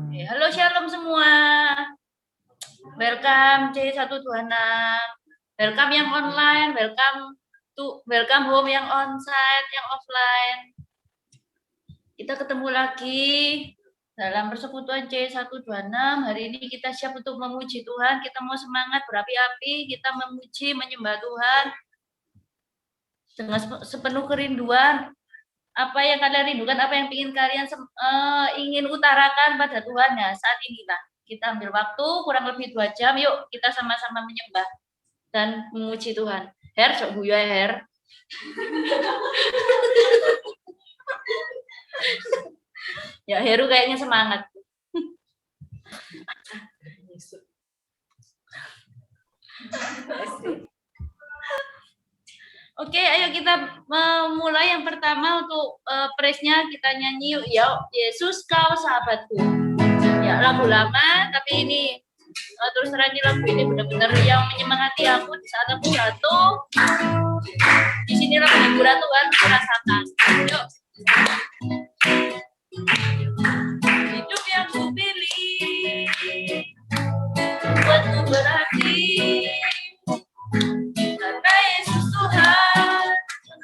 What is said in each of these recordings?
Halo Shalom semua. Welcome C126. Welcome yang online, welcome home yang onsite, yang offline. Kita ketemu lagi dalam persekutuan C126. Hari ini kita siap untuk memuji Tuhan. Kita mau semangat berapi-api, kita memuji, menyembah Tuhan dengan sepenuh kerinduan. Apa yang kalian rindukan, apa yang ingin kalian ingin utarakan pada Tuhan ya saat inilah. Kita ambil waktu kurang lebih 2 jam, yuk kita sama-sama menyembah dan memuji Tuhan. Her, sok guyu Her. Ya Heru kayaknya semangat. Oke, ayo kita memulai yang pertama untuk praise-nya kita nyanyi yuk. Ya, Yesus kau sahabatku. Ya, lagu lama tapi ini terus terang lagu ini benar-benar yang menyemangati aku di saat aku jatuh. Di sini lagu hiburan Tuhan merasakan. Yuk. Hidup yang kupilih buatku berarti. Karena Yesus Tuhan,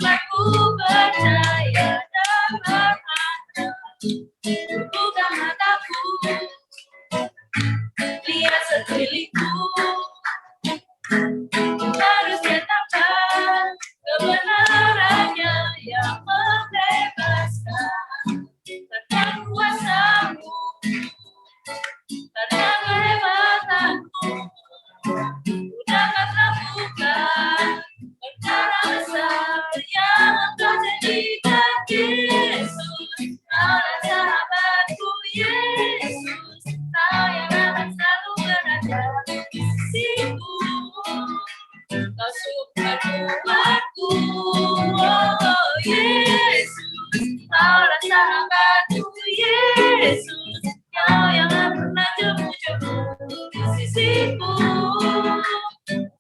aku percaya dan berharap. Buka mataku, lihat sekelilingku, harus nyatakan kebenarannya yang membebaskan. Karena kuasamu, karena kehebatanmu, dapat lakukan perkara besar yang Engkau jadikan. Yesus, Kaulah sahabatku. Yesus, Kau yang akan selalu berada di sisiku. Kau sumber kuatku. Oh Yesus, Kaulah sahabatku. Yesus, Kau yang akan pernah jemu-jemu di sisiku.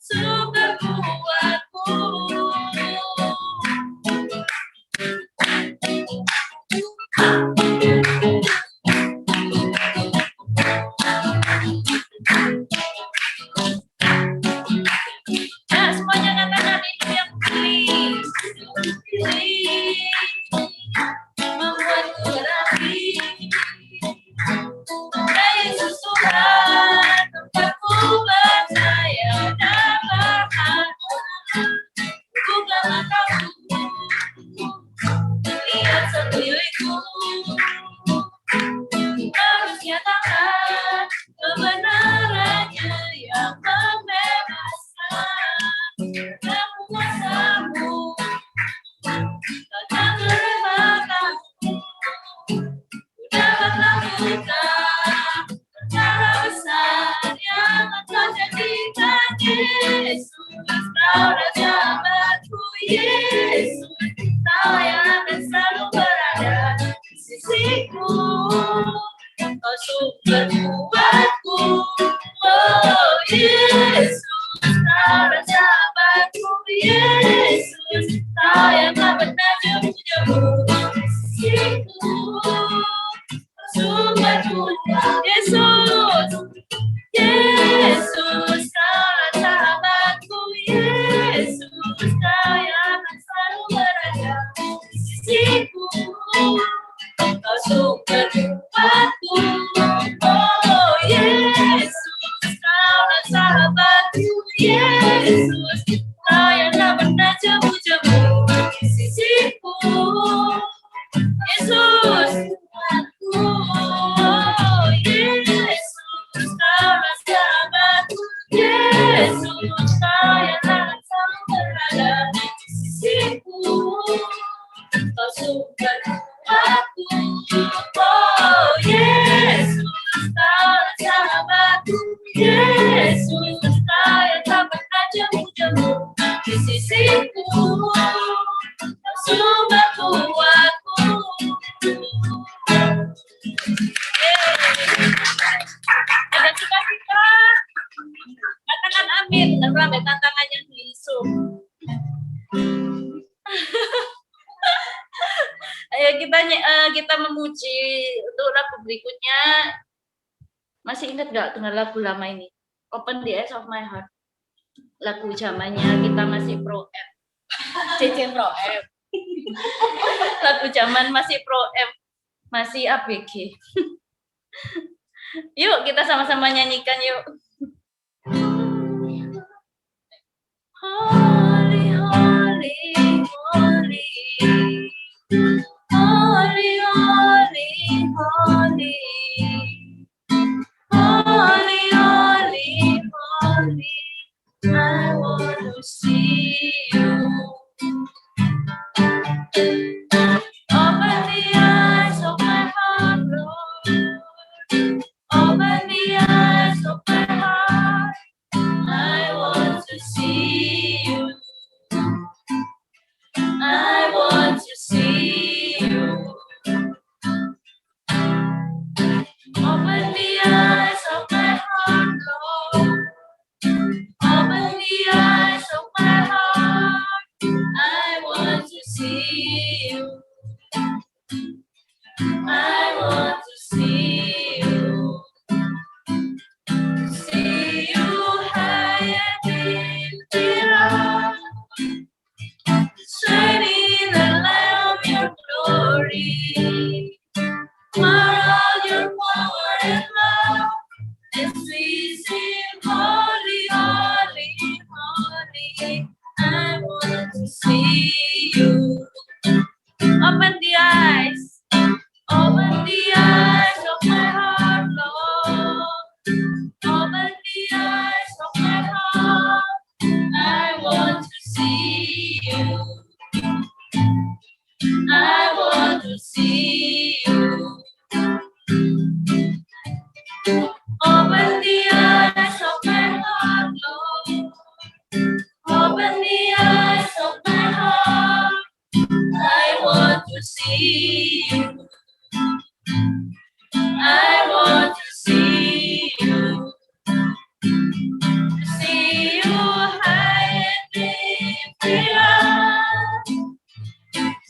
Sumber kuatku. Nah, semuanya katakan hidup yang pilih. Membuatku berapi. Yesus Tuhan, tempatku percaya dan berharap. Buka mataku, lihat sekelilingku, harus nyatakan kebenarannya yang membebaskan. Dan kuasamu, kata kehebatanmu, dapat lakukan perkara besar yang Engkau jadikan. Yesus, Kau Raja sahabatku. Yesus, Kau yang akan selalu berada di sisiku. Kau sumber kuatku. Oh Yesus, Kau Raja sahabatku. Yesus, Kau yang tak pernah jemu-jemu di sisiku. Sumber kuat. Yesus, Yesus, Kaulah sahabatku. Yesus, Kau yang akan selalu berada di sisiku. Kau sumber kuatku. Oh Yesus, Kaulah sahabatku. Yesus, Kau yang tak pernah jemu-jemu di sisiku. Yesus, kuatku. Oh Yesus, Kaulah sahabatku. Yesus, Kau yang akan selalu berada di sisiku. Kau sumber kuatku. Oh Yesus, Kaulah sahabatku. Yesus, Kau yang tak pernah jemu-jemu di sisiku. Kau sumber kuatku. Ada cita-cita, katakan amin dan ramai tantangan yang diisuk. Ayo kita memuji untuk lagu berikutnya. Masih ingat nggak dengan lagu lama ini? Open the Eyes of My Heart. Lagu zamannya kita masih Pro M. CC Pro M. Lagu zaman masih Pro M. Masih ABG. Yuk kita sama-sama nyanyikan yuk. Holy, holy, holy. Holy, holy, holy. Holy, holy, holy. I want to see you. Open the eyes of my heart, Lord. Open the eyes of my heart. I want to see you. I want to see you. Open the eyes of my heart, Lord. Open the eyes of my heart. I want to see you. I want to see you. See you high and lifted up, shining the light of your glory. Pour out your power and love as we sing, holy, holy, holy. I want to see you. Open the eyes. Open the eyes of my heart, Lord. Open the eyes of my heart. I want to see you. I want to see you. Open the eyes of my heart, Lord. Open the eyes of my heart. I want to see you. I want to see you. See you high and lifted up,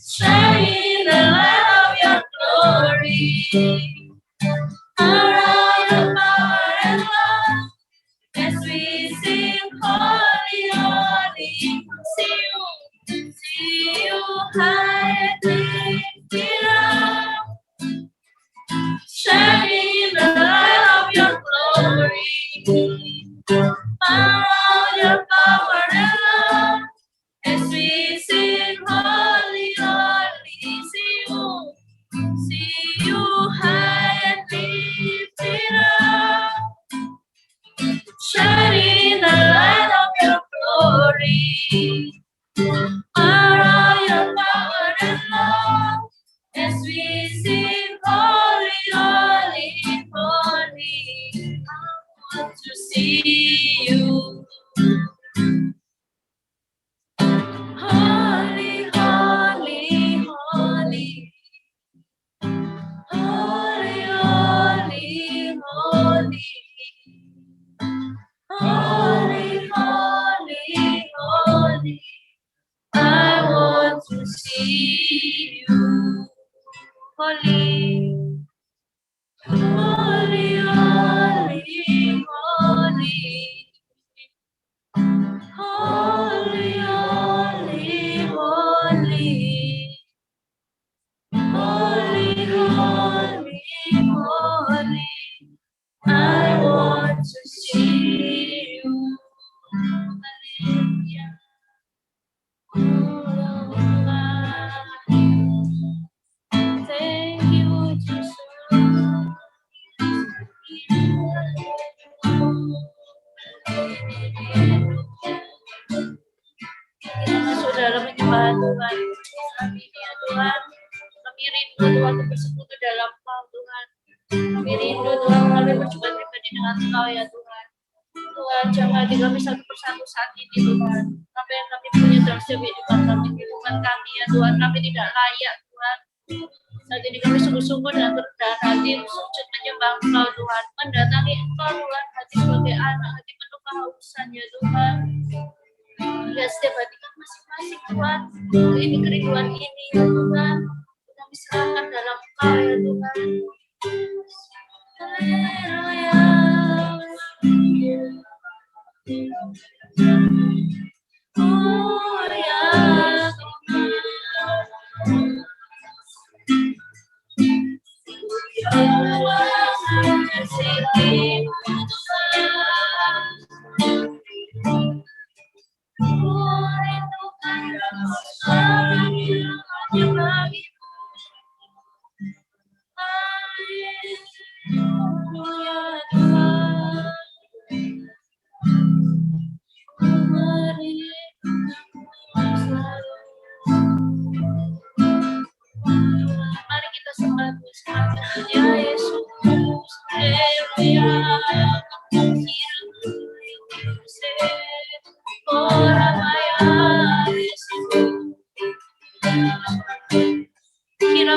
shining the light of your glory. Around your power and love, as we sing, holy, holy. See you high and lifted up, shining the light of your glory. Around your power and love, as we sing, holy, holy. See you high and lifted up, shining the light of your glory. Around your power and love, as we sing, holy, holy, holy. I want to see you. Holy, holy, holy. Holy, holy, holy. Holy, holy, holy. I want to see you. Holy, holy, holy, holy. Holy, holy, holy. Holy, holy, holy. I want to see you. Hallelujah. Thank you, Jesus. Kita masuk dalam penyembahan Tuhan. Saat ini ya Tuhan, kami rindu Tuhan untuk bersekutu dalam Kau Tuhan. Kami rindu Tuhan, kami berjumpa pribadi dengan Kau ya Tuhan. Tuhan, jaga hati kami satu persatu saat ini Tuhan. Apa yang kami punya dalam setiap kehidupan kami ya Tuhan. Kami tidak layak Tuhan. Saat ini kami sungguh-sungguh dengan kerendahan hati sujud menyembah Engkau Tuhan. Mendatangi Engkau Tuhan, hati sebagai anak, hati penuh kehausan ya Tuhan. Ya setiap hati kami masing-masing Tuhan. Ini kerinduan ini ya Tuhan. Kami serahkan dalam Engkau ya Tuhan. Haleluya. Mari kita sembah ya Yesus. Haleluya. Kira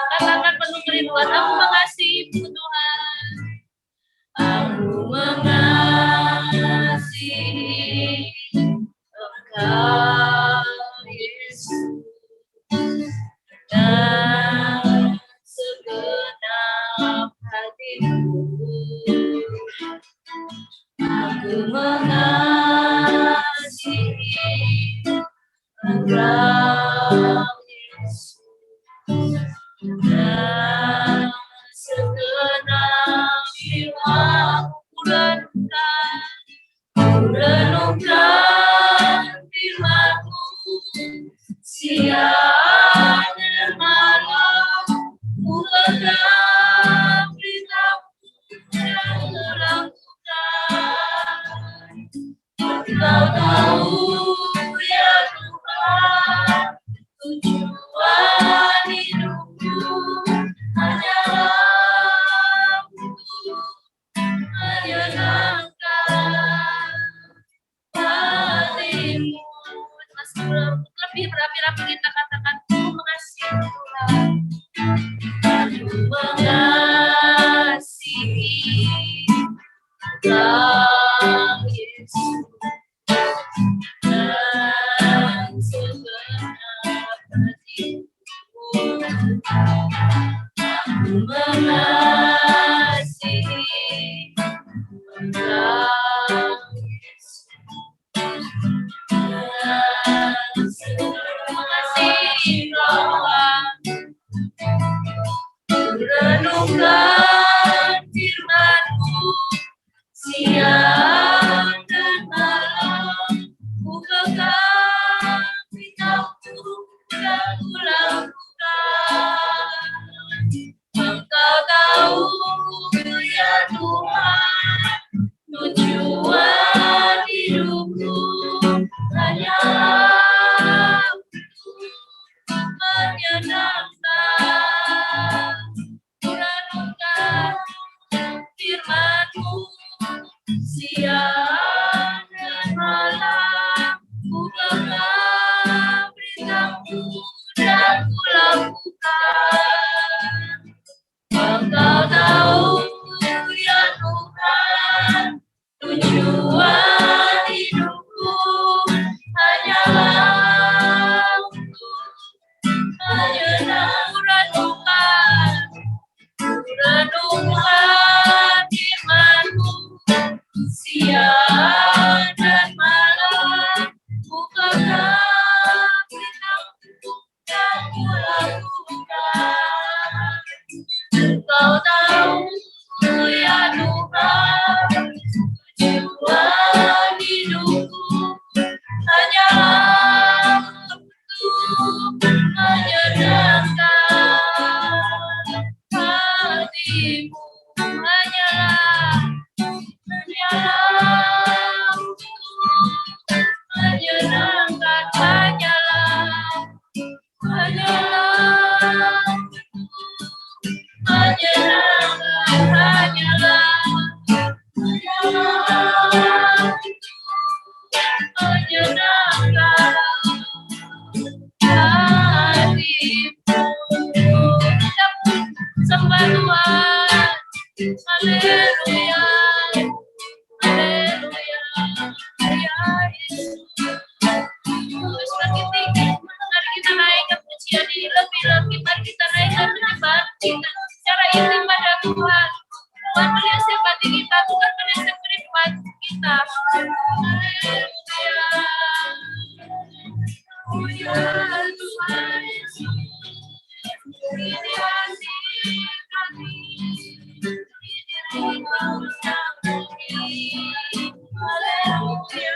katakan penuh kerinduan, aku mengasihi Tuhan. Aku mengasihi Engkau, Yesus, dan segenap hatiku. Aku mengasihi Engkau, Yesus, dan segenap jiwaku renungkan firman-Mu siang dan malam, ku pegang perintah-Mu dan melakukan. Engkau tahu ya Tuhan, tujuan hidupku hanyalah untuk menyenangkan hati-Mu. Lebih berapi-api kita katakan, aku mengasihi Tuhan. Aku mengasihi Engkau, Yesus, dan segenap hatiku. Aku mengasihi Engkau, Yesus, dan mengasihi Tuhan. Renungkan firman-Mu siang dan malam, ku pegang perintah-Mu dan ku lakukan. Engkau tahu ya Tuhan, tujuan hidupku hanyalah untuk menyenangkan. Renungkan firman-Mu siang dan malam, ku pegang perintah-Mu dan ku lakukan. Engkau tahu ya Tuhan, tujuan hidupku hanyalah untuk menyenangkan. Renungkan firman-Mu siang dan malam, bukankah bintang yang kulakukan. Engkau tahu ya Tuhan, tujuan hidupku hanyalah untuk menyenangkan hatimu, hanyalah untuk menyenangkan, hanyalah menyenangkan hatimu. Kita sembah Tuhan, haleluya, haleluya, ya Yesus. Semakin tinggi, mari kita naikkan pujian ini lebih-lebih, mari kita naikkan penyembahan kita secara intim pada Tuhan. Tuhan melihat hati kita, Tuhan melihat kehidupan kita. Haleluya, Tuhan Yesus, ini hati kami, ini Engkau yang beri. Haleluya,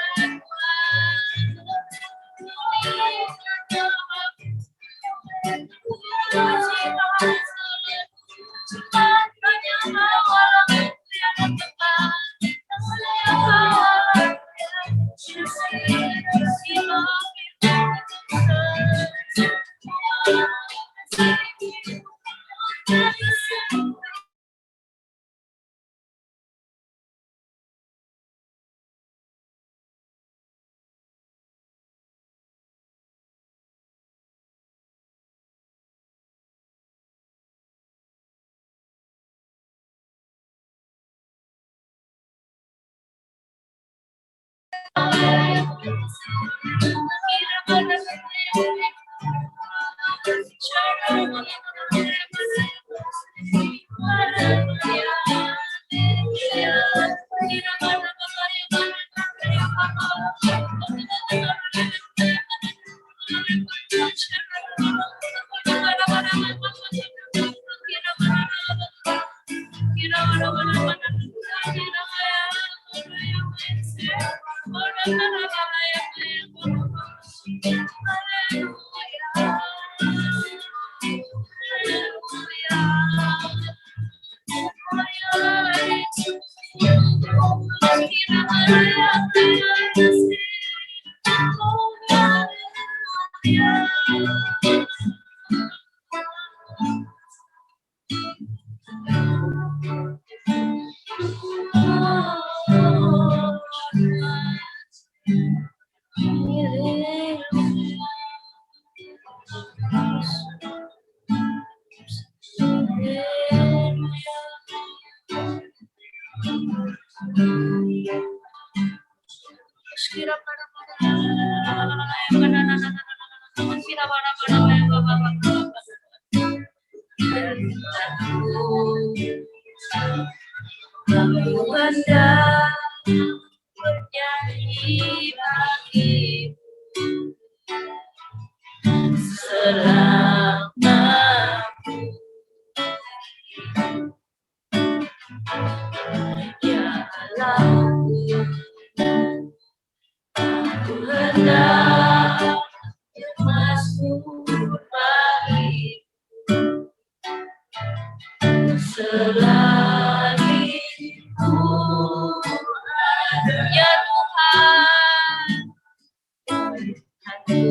bernyanyi bagi selama ya Allah, aku hendak bermasmur bagi selagi ku ada ya Tuhan, aku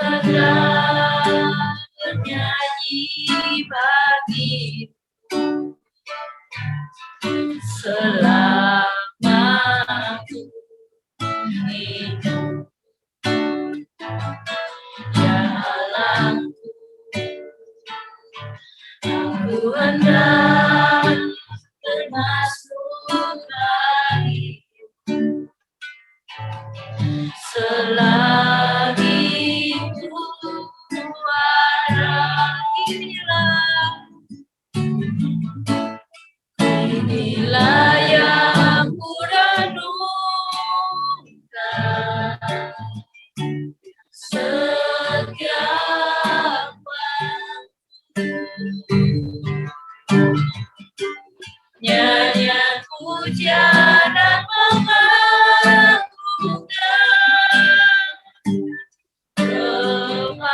hendak bernyanyi bagi selama ku hidup. Ya Allah, aku hendak bermasmur bagi selagi ku ada. Inilah yang puja dan mengagungkan kepadamu.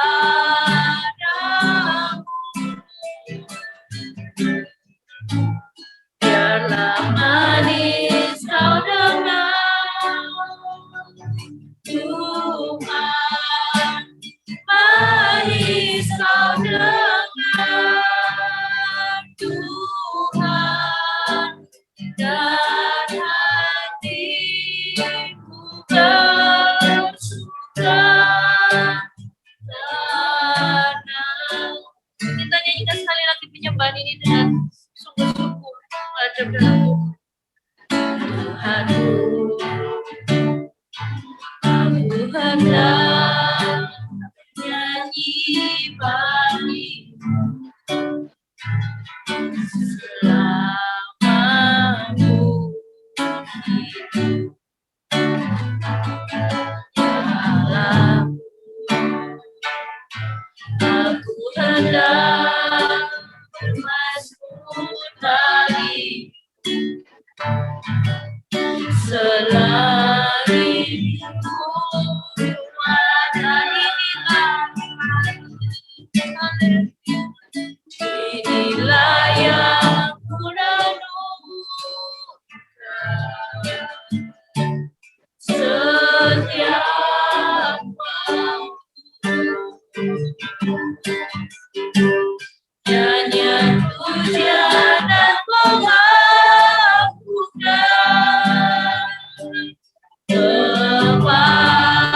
Biarlah manis kau dengar, Tuhan, manis kau dengar, Tuhan, dan hatiku bersuka tenang. Kita nyanyikan sekali lagi penyembahan ini dengan sungguh-sungguh menghadap dalam Tuhanku. Aku hendak nyanyi bagimu selamamu hidup. Aku hendak bermazmur bagimu selagi inilah yang ku renungkan setiap waktu. Nyanyian pujian dan pengagungan kepadamu.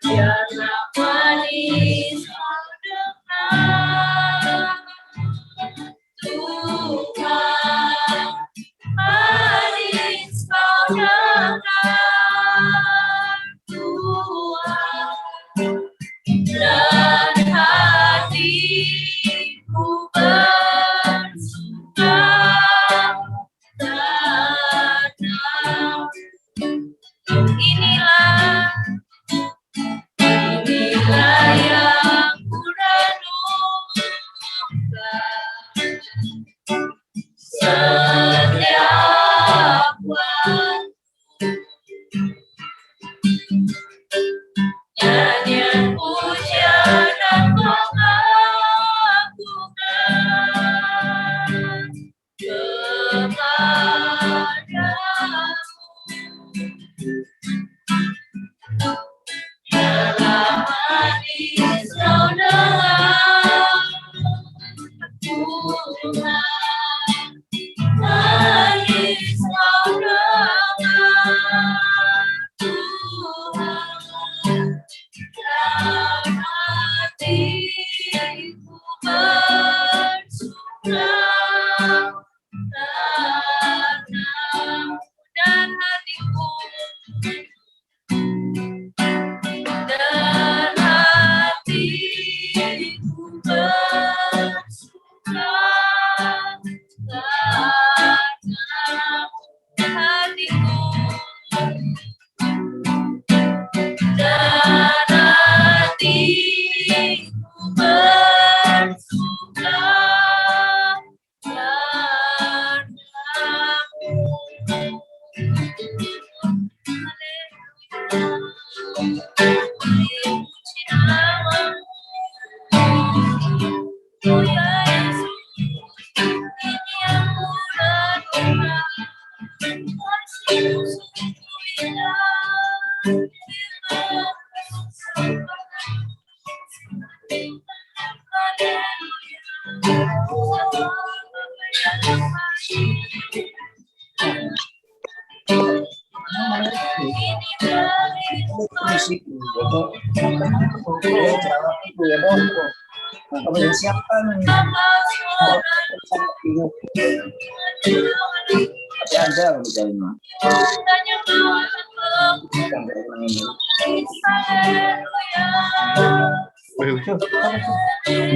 Biarlah manis kau dengar, Tuhan, manis kau dengar, Tuhan, dan hatiku bersuka tenang. Inilah yang ku renungkan setiap waktu. Nyanyian pujian dan pengagungan kepadamu. Biarlah manis kau dengar, Tuhan, manis kau dengar, Tuhan, dan hatiku bersuka tenang, dan hatiku bersuka tenang, hatiku dan hatiku bersuka Oh ya Yesus, ini yang ku renungkan, sungguh-sungguh indah, siapkan aja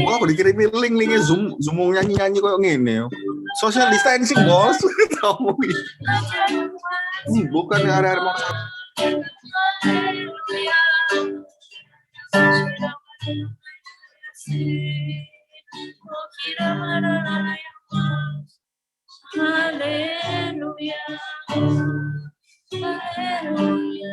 Gua aku dikirimin link-linknya Zoom mau nyanyi-nyanyi kayak gini. Social distancing, bos. Kamu bukan area mau. Haleluya. Haleluya.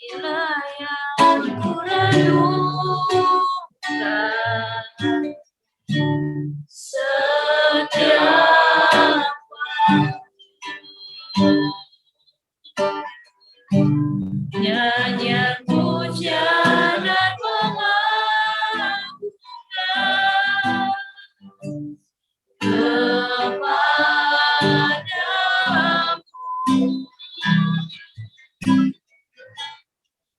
Inilah yang kurindukan setiap nyanyian pujian dan pengagungan kepadamu.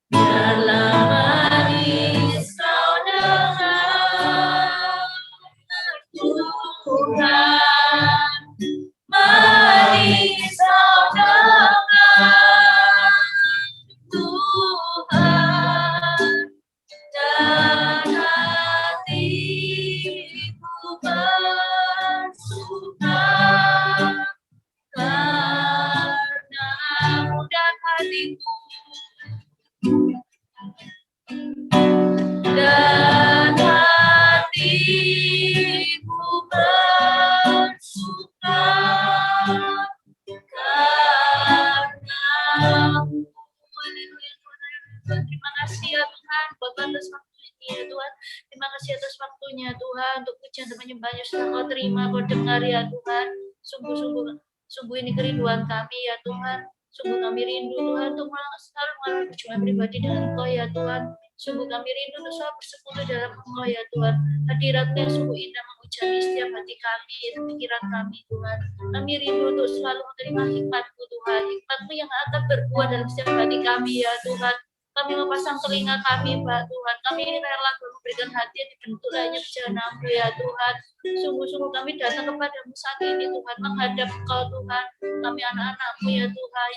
Dalam manis kau dengar Tuhan, manis kau dengar Tuhan, dan hatiku bersuka karenamu dan hatiku. Dan hatiku bersuka karenamu. Terima kasih ya Tuhan buat atas waktu ini ya Tuhan. Terima kasih atas waktunya Tuhan untuk pujian dan menyembahnya sudah kau terima, kau dengar ya Tuhan. Sungguh ini kerinduan kami ya Tuhan. Sungguh kami rindu Tuhan untuk selalu mengalami perjuangan pribadi dengan Engkau ya Tuhan. Sungguh kami rindu untuk selalu bersekutu dalam Engkau ya Tuhan. Hadirat-Mu yang sungguh indah menghujani setiap hati kami dan pikiran kami Tuhan. Kami rindu untuk selalu menerima hikmat-Mu Tuhan. Hikmat-Mu yang akan berbuah dalam setiap hati kami ya Tuhan. Kami memasang telinga kami, Pak Tuhan. Kami ini rela memberikan hati yang dibentuk lainnya berjalan-Mu ya Tuhan. Sungguh-sungguh kami datang kepadamu saat ini Tuhan, menghadap Engkau Tuhan. Kami anak-anak-Mu ya Tuhan,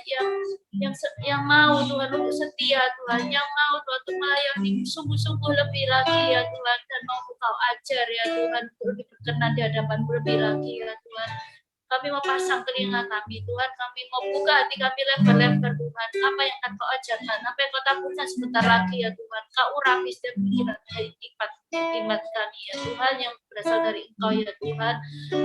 yang mau Tuhan untuk setia Tuhan, yang mau Tuhan untuk melayani sungguh-sungguh lebih lagi ya Tuhan, dan mau Engkau ajar ya Tuhan, untuk lebih berkenan di hadapan-Mu lebih lagi ya Tuhan. Kami mau pasang telinga kami Tuhan, kami mau buka hati kami lebar-lebar Tuhan. Apa yang akan Kau ajarkan, apa yang Kau takutkan sebentar lagi ya Tuhan. Kau urapi setiap pikiran hikmat kami ya Tuhan, yang berasal dari Engkau ya Tuhan.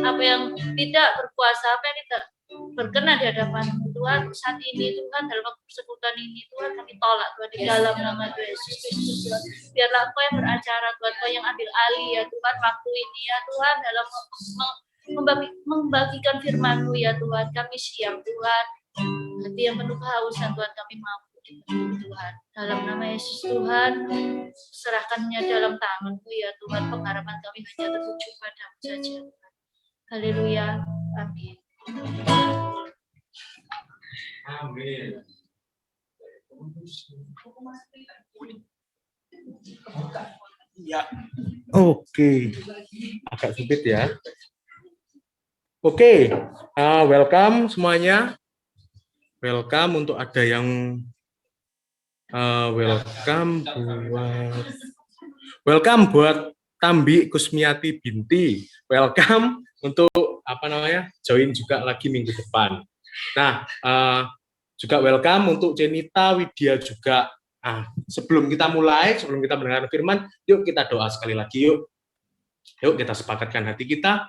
Apa yang tidak berkuasa, apa yang tidak berkenan di hadapan-Mu Tuhan, saat ini Tuhan, dalam waktu persekutuan ini Tuhan, kami tolak Tuhan di dalam nama Tuhan Yesus Kristus Tuhan. Biarlah Engkau yang beracara Tuhan, Engkau yang ambil alih ya Tuhan waktu ini ya Tuhan, dalam membagikan firman-Mu ya Tuhan. Kami siap Tuhan, hati yang penuh kehausan Tuhan, kami mampu Tuhan. Dalam nama Yesus Tuhan, serahkannya dalam tangan-Mu ya Tuhan. Pengharapan kami hanya tertuju pada-Mu saja. Haleluya. Amin. Amin. Ya. Oke. Agak sempit ya. Oke. Welcome semuanya. Welcome untuk ada yang welcome buat Tambi Kusmiati binti. Welcome untuk join juga lagi minggu depan. Nah, juga welcome untuk Cenita Widya juga. Sebelum kita mendengar firman, yuk kita doa sekali lagi yuk. Yuk kita sepakatkan hati kita.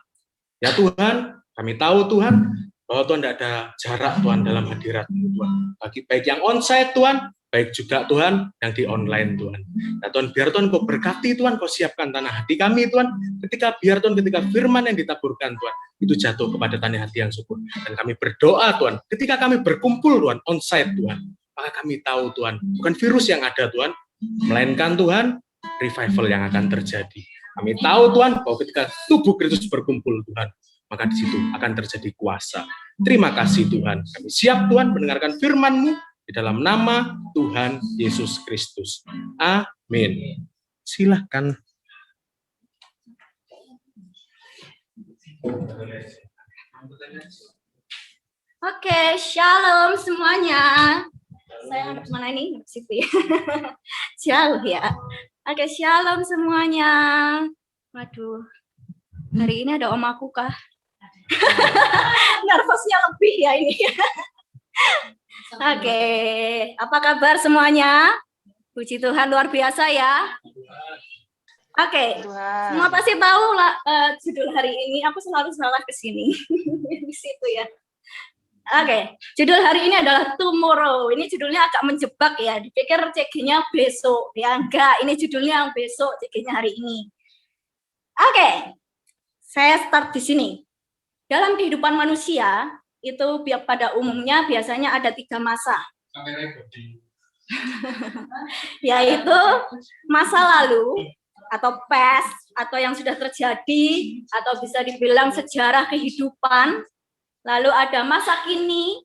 Ya Tuhan, kami tahu Tuhan bahwa Tuhan tidak ada jarak Tuhan dalam hadirat Tuhan. Baik yang onsite Tuhan baik juga Tuhan yang di online Tuhan. Nah Tuhan, biar Tuhan Kau berkati Tuhan, Kau siapkan tanah hati kami Tuhan, ketika firman yang ditaburkan Tuhan, itu jatuh kepada tanah hati yang subur. Dan kami berdoa Tuhan, ketika kami berkumpul Tuhan, onsite Tuhan, maka kami tahu Tuhan, bukan virus yang ada Tuhan, melainkan Tuhan, revival yang akan terjadi. Kami tahu Tuhan, bahwa ketika tubuh Kristus berkumpul Tuhan, maka di situ akan terjadi kuasa. Terima kasih Tuhan, kami siap Tuhan mendengarkan firman-Mu, di dalam nama Tuhan Yesus Kristus. Amin. Silakan. Oke, shalom semuanya. Saya ada kemana ini? Di situ ya. Jauh ya. Oke, shalom semuanya. Waduh, hari ini ada omaku kah? Nervosnya lebih ya ini. Oke, apa kabar semuanya? Puji Tuhan, luar biasa ya. Oke, semua pasti tahu lah judul hari ini. Aku selalu salah ke sini di situ ya. Oke, judul hari ini adalah Tomorrow. Ini judulnya agak menjebak ya. Dipikir CG-nya besok, ya enggak. Ini judulnya yang besok, CG-nya hari ini. Oke, saya start di sini. Dalam kehidupan manusia itu pada umumnya biasanya ada 3 masa. Yaitu masa lalu atau past atau yang sudah terjadi atau bisa dibilang sejarah kehidupan. Lalu ada masa kini,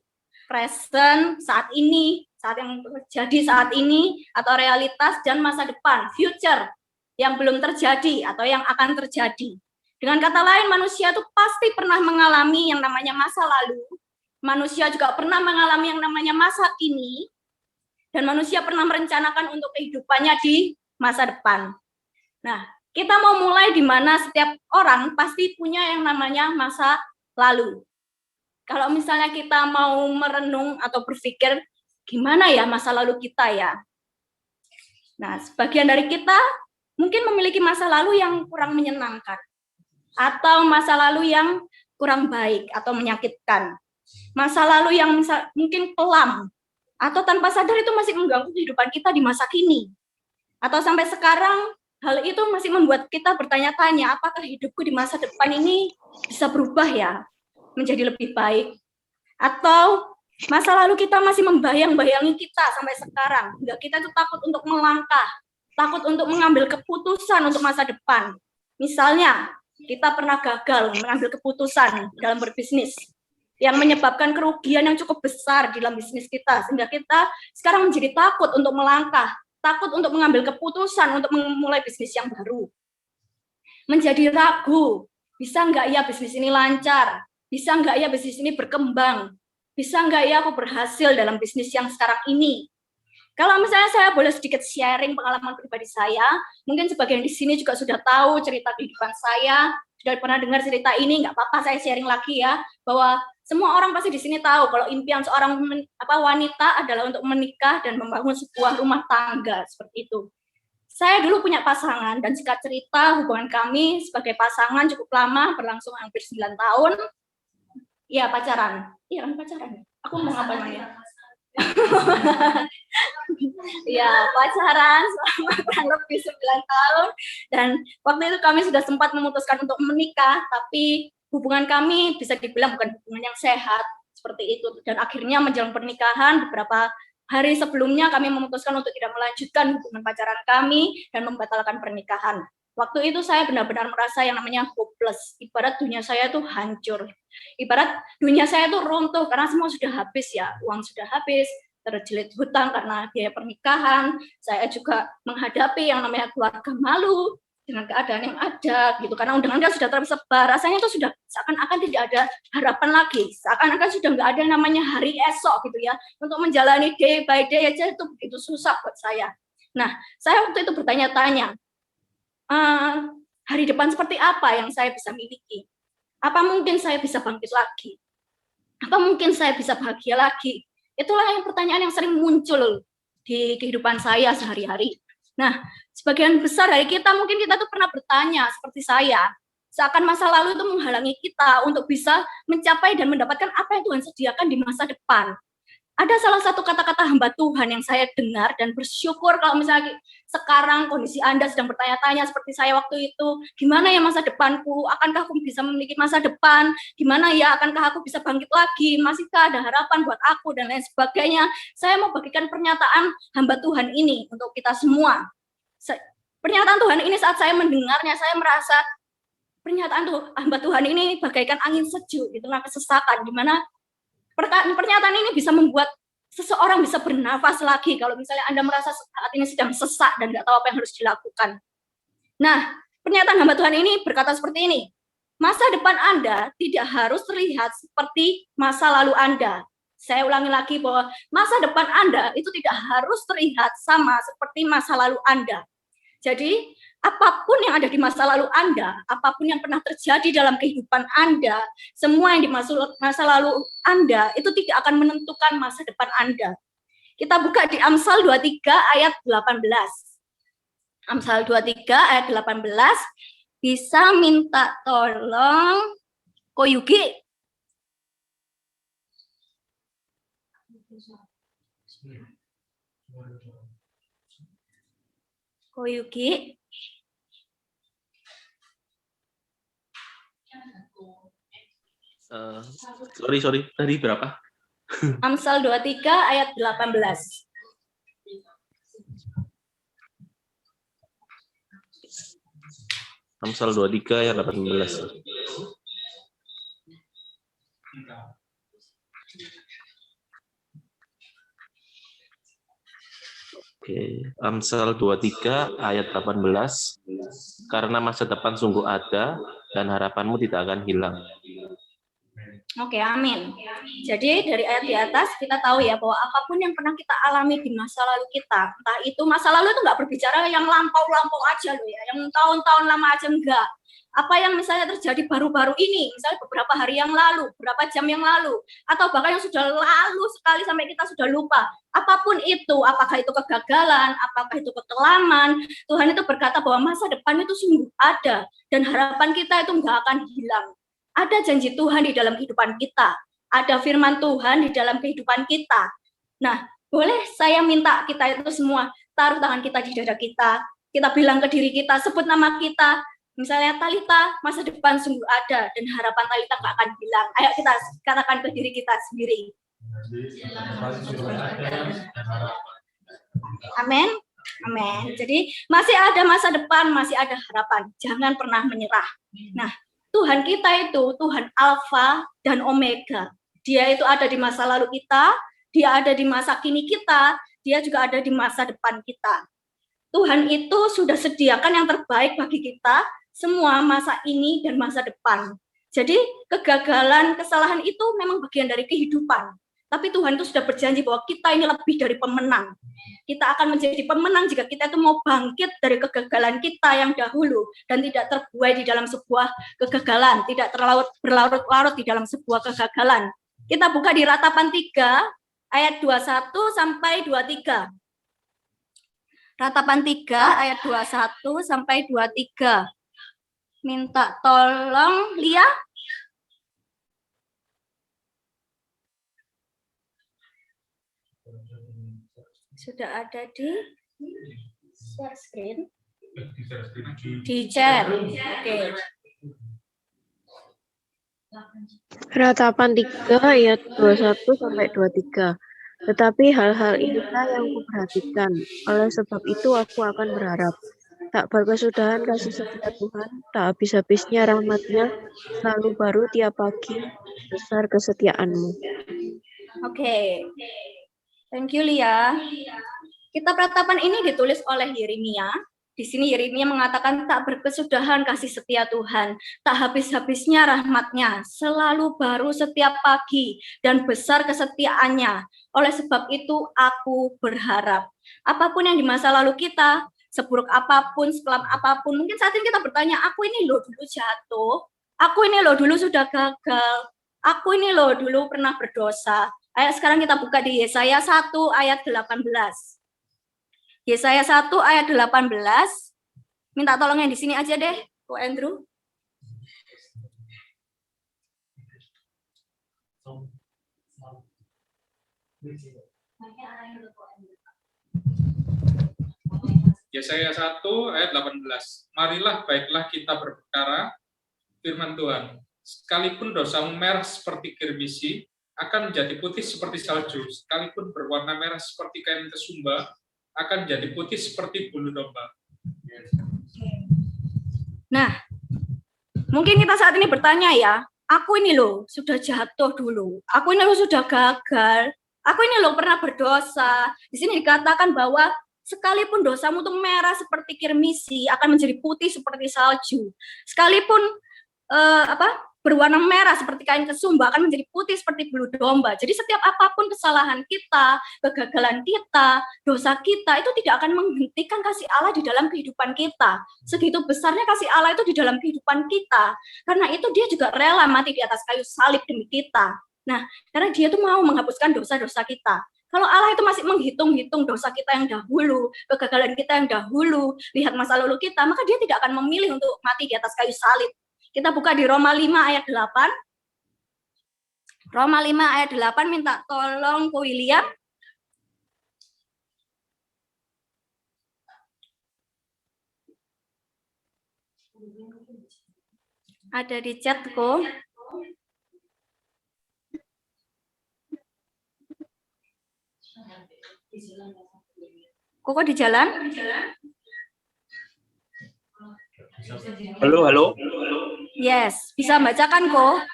present, saat ini, saat yang terjadi saat ini atau realitas, dan masa depan, future yang belum terjadi atau yang akan terjadi. Dengan kata lain, manusia itu pasti pernah mengalami yang namanya masa lalu. Manusia juga pernah mengalami yang namanya masa kini, dan manusia pernah merencanakan untuk kehidupannya di masa depan. Nah, kita mau mulai di mana setiap orang pasti punya yang namanya masa lalu. Kalau misalnya kita mau merenung atau berpikir, gimana ya masa lalu kita ya? Nah, sebagian dari kita mungkin memiliki masa lalu yang kurang menyenangkan, atau masa lalu yang kurang baik atau menyakitkan. Masa lalu yang mungkin kelam, atau tanpa sadar itu masih mengganggu kehidupan kita di masa kini. Atau sampai sekarang, hal itu masih membuat kita bertanya-tanya, apakah hidupku di masa depan ini bisa berubah ya, menjadi lebih baik? Atau masa lalu kita masih membayang-bayangi kita sampai sekarang, hingga kita tuh takut untuk melangkah, takut untuk mengambil keputusan untuk masa depan. Misalnya, kita pernah gagal mengambil keputusan dalam berbisnis, yang menyebabkan kerugian yang cukup besar di dalam bisnis kita, sehingga kita sekarang menjadi takut untuk melangkah, takut untuk mengambil keputusan untuk memulai bisnis yang baru. Menjadi ragu, bisa nggak ya bisnis ini lancar? Bisa nggak ya bisnis ini berkembang? Bisa nggak ya aku berhasil dalam bisnis yang sekarang ini? Kalau misalnya saya boleh sedikit sharing pengalaman pribadi saya, mungkin sebagian di sini juga sudah tahu cerita kehidupan saya, sudah pernah dengar cerita ini, nggak apa-apa saya sharing lagi ya, bahwa semua orang pasti di sini tahu kalau impian seorang wanita adalah untuk menikah dan membangun sebuah rumah tangga seperti itu. Saya dulu punya pasangan dan singkat cerita hubungan kami sebagai pasangan cukup lama, berlangsung hampir 9 tahun. Iya, pacaran. Iya, kan pacaran. Aku mau ngapain namanya? Ya, pacaran selama kurang lebih 9 tahun, dan waktu itu kami sudah sempat memutuskan untuk menikah, tapi hubungan kami bisa dibilang bukan hubungan yang sehat seperti itu, dan akhirnya menjelang pernikahan beberapa hari sebelumnya kami memutuskan untuk tidak melanjutkan hubungan pacaran kami dan membatalkan pernikahan. Waktu itu saya benar-benar merasa yang namanya hopeless, ibarat dunia saya tuh hancur, ibarat dunia saya tuh runtuh karena semua sudah habis ya, uang sudah habis, terjelit hutang karena biaya pernikahan, saya juga menghadapi yang namanya keluarga malu dengan keadaan yang ada gitu, karena undangan kan sudah tersebar, rasanya itu sudah seakan-akan tidak ada harapan lagi, seakan-akan sudah nggak ada namanya hari esok gitu ya, untuk menjalani day by day aja itu begitu susah buat saya. Nah, saya waktu itu bertanya-tanya, hari depan seperti apa yang saya bisa miliki? Apa mungkin saya bisa bangkit lagi? Apa mungkin saya bisa bahagia lagi? Itulah yang pertanyaan yang sering muncul di kehidupan saya sehari-hari. Nah, sebagian besar dari kita mungkin kita tuh pernah bertanya seperti saya, seakan masa lalu itu menghalangi kita untuk bisa mencapai dan mendapatkan apa yang Tuhan sediakan di masa depan. ada salah satu kata-kata hamba Tuhan yang saya dengar dan bersyukur kalau misalnya sekarang kondisi Anda sedang bertanya-tanya seperti saya waktu itu, gimana ya masa depanku, akankah aku bisa memiliki masa depan, gimana ya akankah aku bisa bangkit lagi, masihkah ada harapan buat aku, dan lain sebagainya. Saya mau bagikan pernyataan hamba Tuhan ini untuk kita semua. Pernyataan Tuhan ini saat saya mendengarnya, saya merasa pernyataan hamba Tuhan ini bagaikan angin sejuk di tengah kesesakan, di mana pernyataan ini bisa membuat seseorang bisa bernafas lagi kalau misalnya Anda merasa saat ini sedang sesak dan nggak tahu apa yang harus dilakukan. Nah, pernyataan hamba Tuhan ini berkata seperti ini, masa depan Anda tidak harus terlihat seperti masa lalu Anda. Saya ulangi lagi bahwa masa depan Anda itu tidak harus terlihat sama seperti masa lalu Anda. Jadi, apapun yang ada di masa lalu Anda, apapun yang pernah terjadi dalam kehidupan Anda, semua yang di masa lalu Anda itu tidak akan menentukan masa depan Anda. Kita buka di Amsal 23 ayat 18. Amsal 23 ayat 18, bisa minta tolong Koyuki. Koyuki. Sorry, tadi berapa? Amsal 23 ayat 18. Amsal 23 ayat 18. Oke, Amsal 23 ayat 18. Karena masa depan sungguh ada dan harapanmu tidak akan hilang. Oke, amin. Jadi dari ayat di atas kita tahu ya bahwa apapun yang pernah kita alami di masa lalu kita, entah itu masa lalu itu nggak berbicara yang lampau-lampau aja loh ya, yang tahun-tahun lama aja enggak. Apa yang misalnya terjadi baru-baru ini, misalnya beberapa hari yang lalu, beberapa jam yang lalu, atau bahkan yang sudah lalu sekali sampai kita sudah lupa. Apapun itu, apakah itu kegagalan, apakah itu kekelaman, Tuhan itu berkata bahwa masa depan itu sungguh ada, dan harapan kita itu nggak akan hilang. Ada janji Tuhan di dalam kehidupan kita, ada firman Tuhan di dalam kehidupan kita. Nah, boleh saya minta kita itu semua taruh tangan kita di dada kita bilang ke diri kita, sebut nama kita. Misalnya Talita, masa depan sungguh ada dan harapan Talita nggak akan hilang. Ayo kita katakan ke diri kita sendiri. Amin. Amin. Jadi masih ada masa depan, masih ada harapan. Jangan pernah menyerah. Nah, Tuhan kita itu Tuhan Alfa dan Omega. Dia itu ada di masa lalu kita, dia ada di masa kini kita, dia juga ada di masa depan kita. Tuhan itu sudah sediakan yang terbaik bagi kita, semua masa ini dan masa depan. Jadi kegagalan, kesalahan itu memang bagian dari kehidupan. Tapi Tuhan itu sudah berjanji bahwa kita ini lebih dari pemenang. Kita akan menjadi pemenang jika kita itu mau bangkit dari kegagalan kita yang dahulu dan tidak terbuai di dalam sebuah kegagalan, tidak berlarut-larut di dalam sebuah kegagalan. Kita buka di Ratapan 3 ayat 21 sampai 23. Ratapan 3 ayat 21 sampai 23. Minta tolong Lia. Sudah ada di share screen. Di chat. Oke. Ratapan 3 ayat 21 sampai 23. Tetapi hal-hal inilah yang kuperhatikan. Oleh sebab itu aku akan berharap. Tak berkesudahan kasih setia Tuhan, tak habis-habisnya rahmat-Nya, selalu baru tiap pagi, besar kesetiaan-Mu. Oke. Thank you Lia. Kitab Ratapan ini ditulis oleh Yeremia. Di sini Yeremia mengatakan tak berkesudahan kasih setia Tuhan, tak habis-habisnya rahmat-Nya, selalu baru setiap pagi dan besar kesetiaannya. Oleh sebab itu aku berharap. Apapun yang di masa lalu kita, seburuk apapun, sekelam apapun, mungkin saat ini kita bertanya, aku ini loh dulu jatuh, aku ini loh dulu sudah gagal, aku ini loh dulu pernah berdosa. Ayo sekarang kita buka di Yesaya 1 ayat 18. Yesaya 1 ayat 18. Minta tolong yang di sini aja deh, Ko Andrew. Yesaya 1 ayat 18. Marilah baiklah kita berperkara, firman Tuhan. Sekalipun dosamu merah seperti kirmisi, akan menjadi putih seperti salju. Sekalipun berwarna merah seperti kain kesumba, akan menjadi putih seperti bulu domba. Nah, mungkin kita saat ini bertanya ya, aku ini loh sudah jatuh dulu, aku ini loh sudah gagal, aku ini loh pernah berdosa. Di sini dikatakan bahwa sekalipun dosamu itu merah seperti kirmisi, akan menjadi putih seperti salju. Sekalipun berwarna merah seperti kain kesumba, akan menjadi putih seperti bulu domba. Jadi setiap apapun kesalahan kita, kegagalan kita, dosa kita, itu tidak akan menghentikan kasih Allah di dalam kehidupan kita. Segitu besarnya kasih Allah itu di dalam kehidupan kita. Karena itu dia juga rela mati di atas kayu salib demi kita. Nah, karena dia tuh mau menghapuskan dosa-dosa kita. Kalau Allah itu masih menghitung-hitung dosa kita yang dahulu, kegagalan kita yang dahulu, lihat masa lalu kita, maka dia tidak akan memilih untuk mati di atas kayu salib. Kita buka di Roma 5 ayat 8. Roma 5 ayat 8, minta tolong Ko William. Ada di chat Ko. Kok di jalan? Halo. Yes, bisa bacakan kok.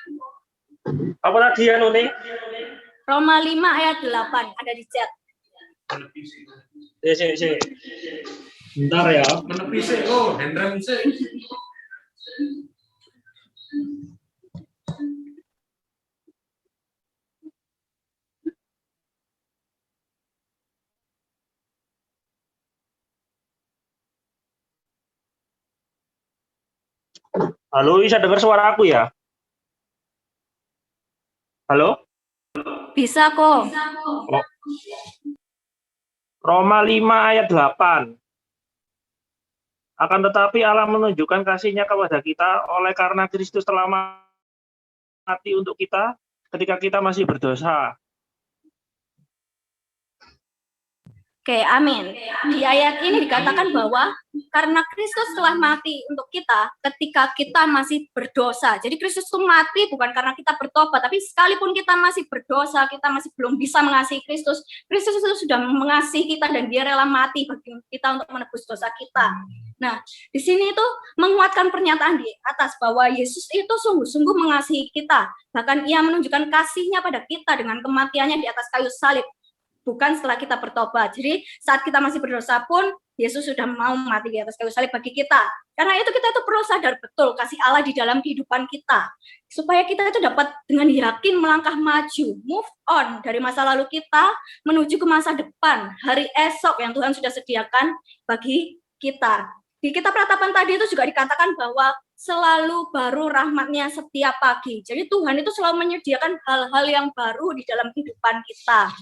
Apa tadi ya nih? Roma 5 ayat 8 ada di chat. Sini. Bentar ya. Menepi sih, oh, Hendra sih. Halo, bisa dengar suara aku ya? Halo? Bisa kok. Roma 5 ayat 8. Akan tetapi Allah menunjukkan kasih-Nya kepada kita oleh karena Kristus telah mati untuk kita ketika kita masih berdosa. Oke, amin. Di ayat ini dikatakan bahwa karena Kristus telah mati untuk kita ketika kita masih berdosa. Jadi Kristus itu mati bukan karena kita bertobat, tapi sekalipun kita masih berdosa, kita masih belum bisa mengasihi Kristus, Kristus itu sudah mengasihi kita dan dia rela mati bagi kita untuk menebus dosa kita. Nah, di sini itu menguatkan pernyataan di atas bahwa Yesus itu sungguh-sungguh mengasihi kita. Bahkan ia menunjukkan kasih-Nya pada kita dengan kematiannya di atas kayu salib. Bukan setelah kita bertobat. Jadi saat kita masih berdosa pun, Yesus sudah mau mati di atas kayu salib bagi kita. Karena itu kita itu perlu sadar betul kasih Allah di dalam kehidupan kita. Supaya kita itu dapat dengan yakin melangkah maju, move on dari masa lalu kita, menuju ke masa depan, hari esok yang Tuhan sudah sediakan bagi kita. Di kitab Ratapan tadi itu juga dikatakan bahwa selalu baru rahmat-Nya setiap pagi. Jadi Tuhan itu selalu menyediakan hal-hal yang baru di dalam kehidupan kita.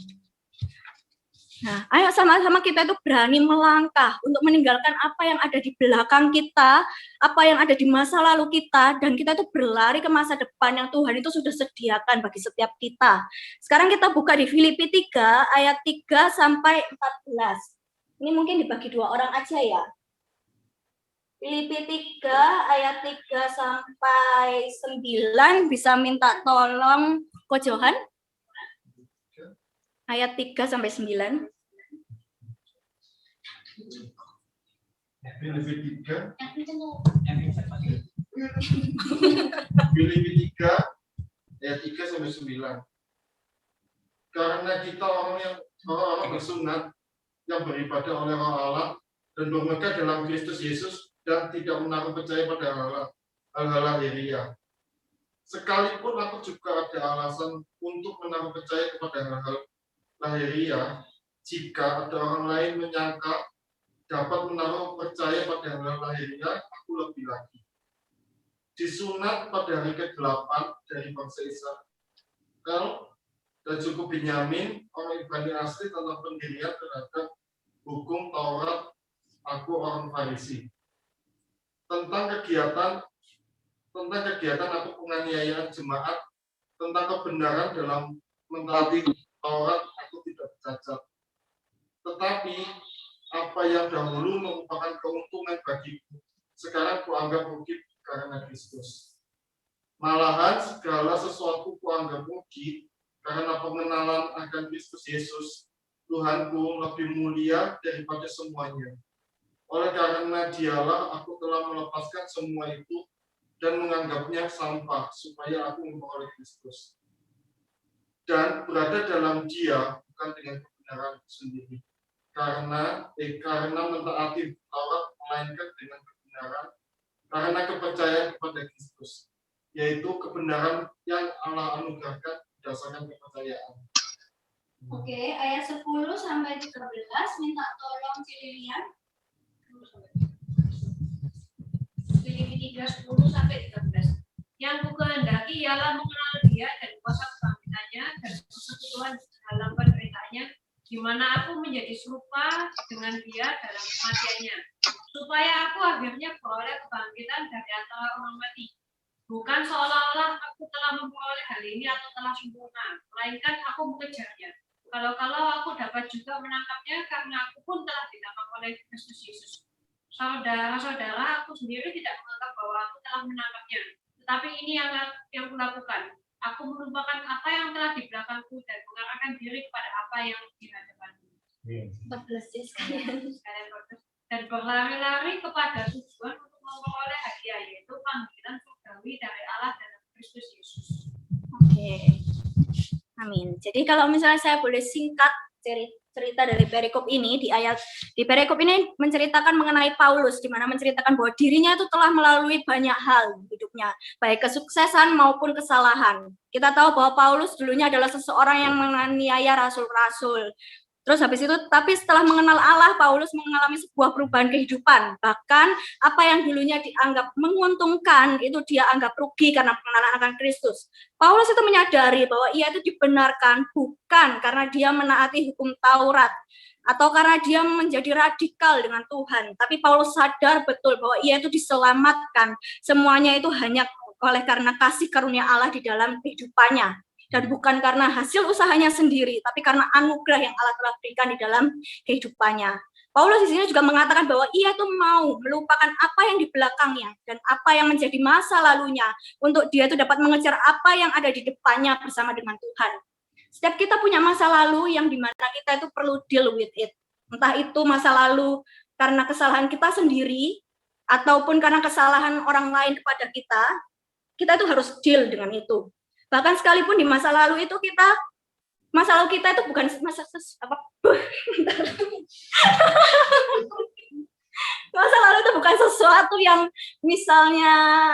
Nah, ayo sama-sama kita itu berani melangkah untuk meninggalkan apa yang ada di belakang kita, apa yang ada di masa lalu kita, dan kita itu berlari ke masa depan yang Tuhan itu sudah sediakan bagi setiap kita. Sekarang kita buka di Filipi 3 ayat 3 sampai 14. Ini mungkin dibagi 2 orang aja ya. Filipi 3 ayat 3 sampai 9 bisa minta tolong Ko Johan. Ayat 3 sampai 9. Filipi 3 ayat 3 sampai 9. Karena kita orang bersunat yang beribadah oleh Roh Allah dan bermegah dalam Kristus Yesus dan tidak menaruh percaya pada hal-hal lahiriah. Sekalipun aku juga ada alasan untuk menaruh percaya kepada hal-hal lahiriah, jika ada orang lain menyangka dapat menaruh percaya pada hal lahiriah, aku lebih lagi. Disunat pada hari ke-8 dari bangsa Israel dan suku Benyamin, orang Ibrani asli tentang pendirian terhadap hukum Taurat, aku orang Farisi. Tentang kegiatan aku penganiayaan jemaat, tentang kebenaran dalam mentaati Taurat, aku cacat. Tetapi apa yang dahulu merupakan keuntungan bagiku, sekarang kuanggap rugi karena Kristus. Malahan segala sesuatu kuanggap rugi karena pengenalan akan Kristus Yesus, Tuhanku, lebih mulia daripada semuanya. Oleh karena Dialah aku telah melepaskan semua itu dan menganggapnya sampah supaya aku memperoleh Kristus. Dan berada dalam Dia bukan dengan kebenaran sendiri. Karena mentaati Taurat melainkan dengan kebenaran karena kepercayaan kepada Kristus, yaitu kebenaran yang Allah anugerahkan berdasarkan kepercayaan. Oke, ayat 10 sampai 13 minta tolong Cililian. Filipi 3:10 sampai 13. Yang kukehendaki ialah mengenal Dia dan kuasa kebangkitannya dan persekutuan dalam penderitaannya, di mana aku menjadi serupa dengan Dia dalam kematiannya, supaya aku akhirnya beroleh kebangkitan dari antara orang mati. Bukan seolah-olah aku telah memperoleh hal ini atau telah sempurna, melainkan aku mengejarnya. Kalau aku dapat juga menangkapnya, karena aku pun telah ditangkap oleh Kristus Yesus. Saudara-saudara, aku sendiri tidak menganggap bahwa aku telah menangkapnya, tetapi ini yang kulakukan. Aku melupakan apa yang telah di belakangku dan mengarahkan diri kepada apa yang di hadapanku. 14 ya sekalian. Dan berlari-lari kepada tujuan untuk memperoleh hadiah, yaitu panggilan surgawi dari Allah dalam Kristus Yesus. Oke. Amin. Jadi kalau misalnya saya boleh singkat cerita dari perikop ini, di perikop ini menceritakan mengenai Paulus, di mana menceritakan bahwa dirinya itu telah melalui banyak hal di hidupnya, baik kesuksesan maupun kesalahan. Kita tahu bahwa Paulus dulunya adalah seseorang yang menganiaya rasul-rasul. Terus habis itu, tapi setelah mengenal Allah, Paulus mengalami sebuah perubahan kehidupan. Bahkan apa yang dulunya dianggap menguntungkan, itu dia anggap rugi karena pengenalan akan Kristus. Paulus itu menyadari bahwa ia itu dibenarkan bukan karena dia menaati hukum Taurat, atau karena dia menjadi radikal dengan Tuhan. Tapi Paulus sadar betul bahwa ia itu diselamatkan. Semuanya itu hanya oleh karena kasih karunia Allah di dalam kehidupannya. Dan bukan karena hasil usahanya sendiri, tapi karena anugerah yang Allah telah berikan di dalam kehidupannya. Paulus di sini juga mengatakan bahwa ia tuh mau melupakan apa yang di belakangnya dan apa yang menjadi masa lalunya untuk dia itu dapat mengejar apa yang ada di depannya bersama dengan Tuhan. Setiap kita punya masa lalu yang dimana kita itu perlu deal with it. Entah itu masa lalu karena kesalahan kita sendiri ataupun karena kesalahan orang lain kepada kita itu harus deal dengan itu. Bahkan sekalipun di masa lalu itu masa lalu kita itu bukan masa lalu itu bukan sesuatu yang misalnya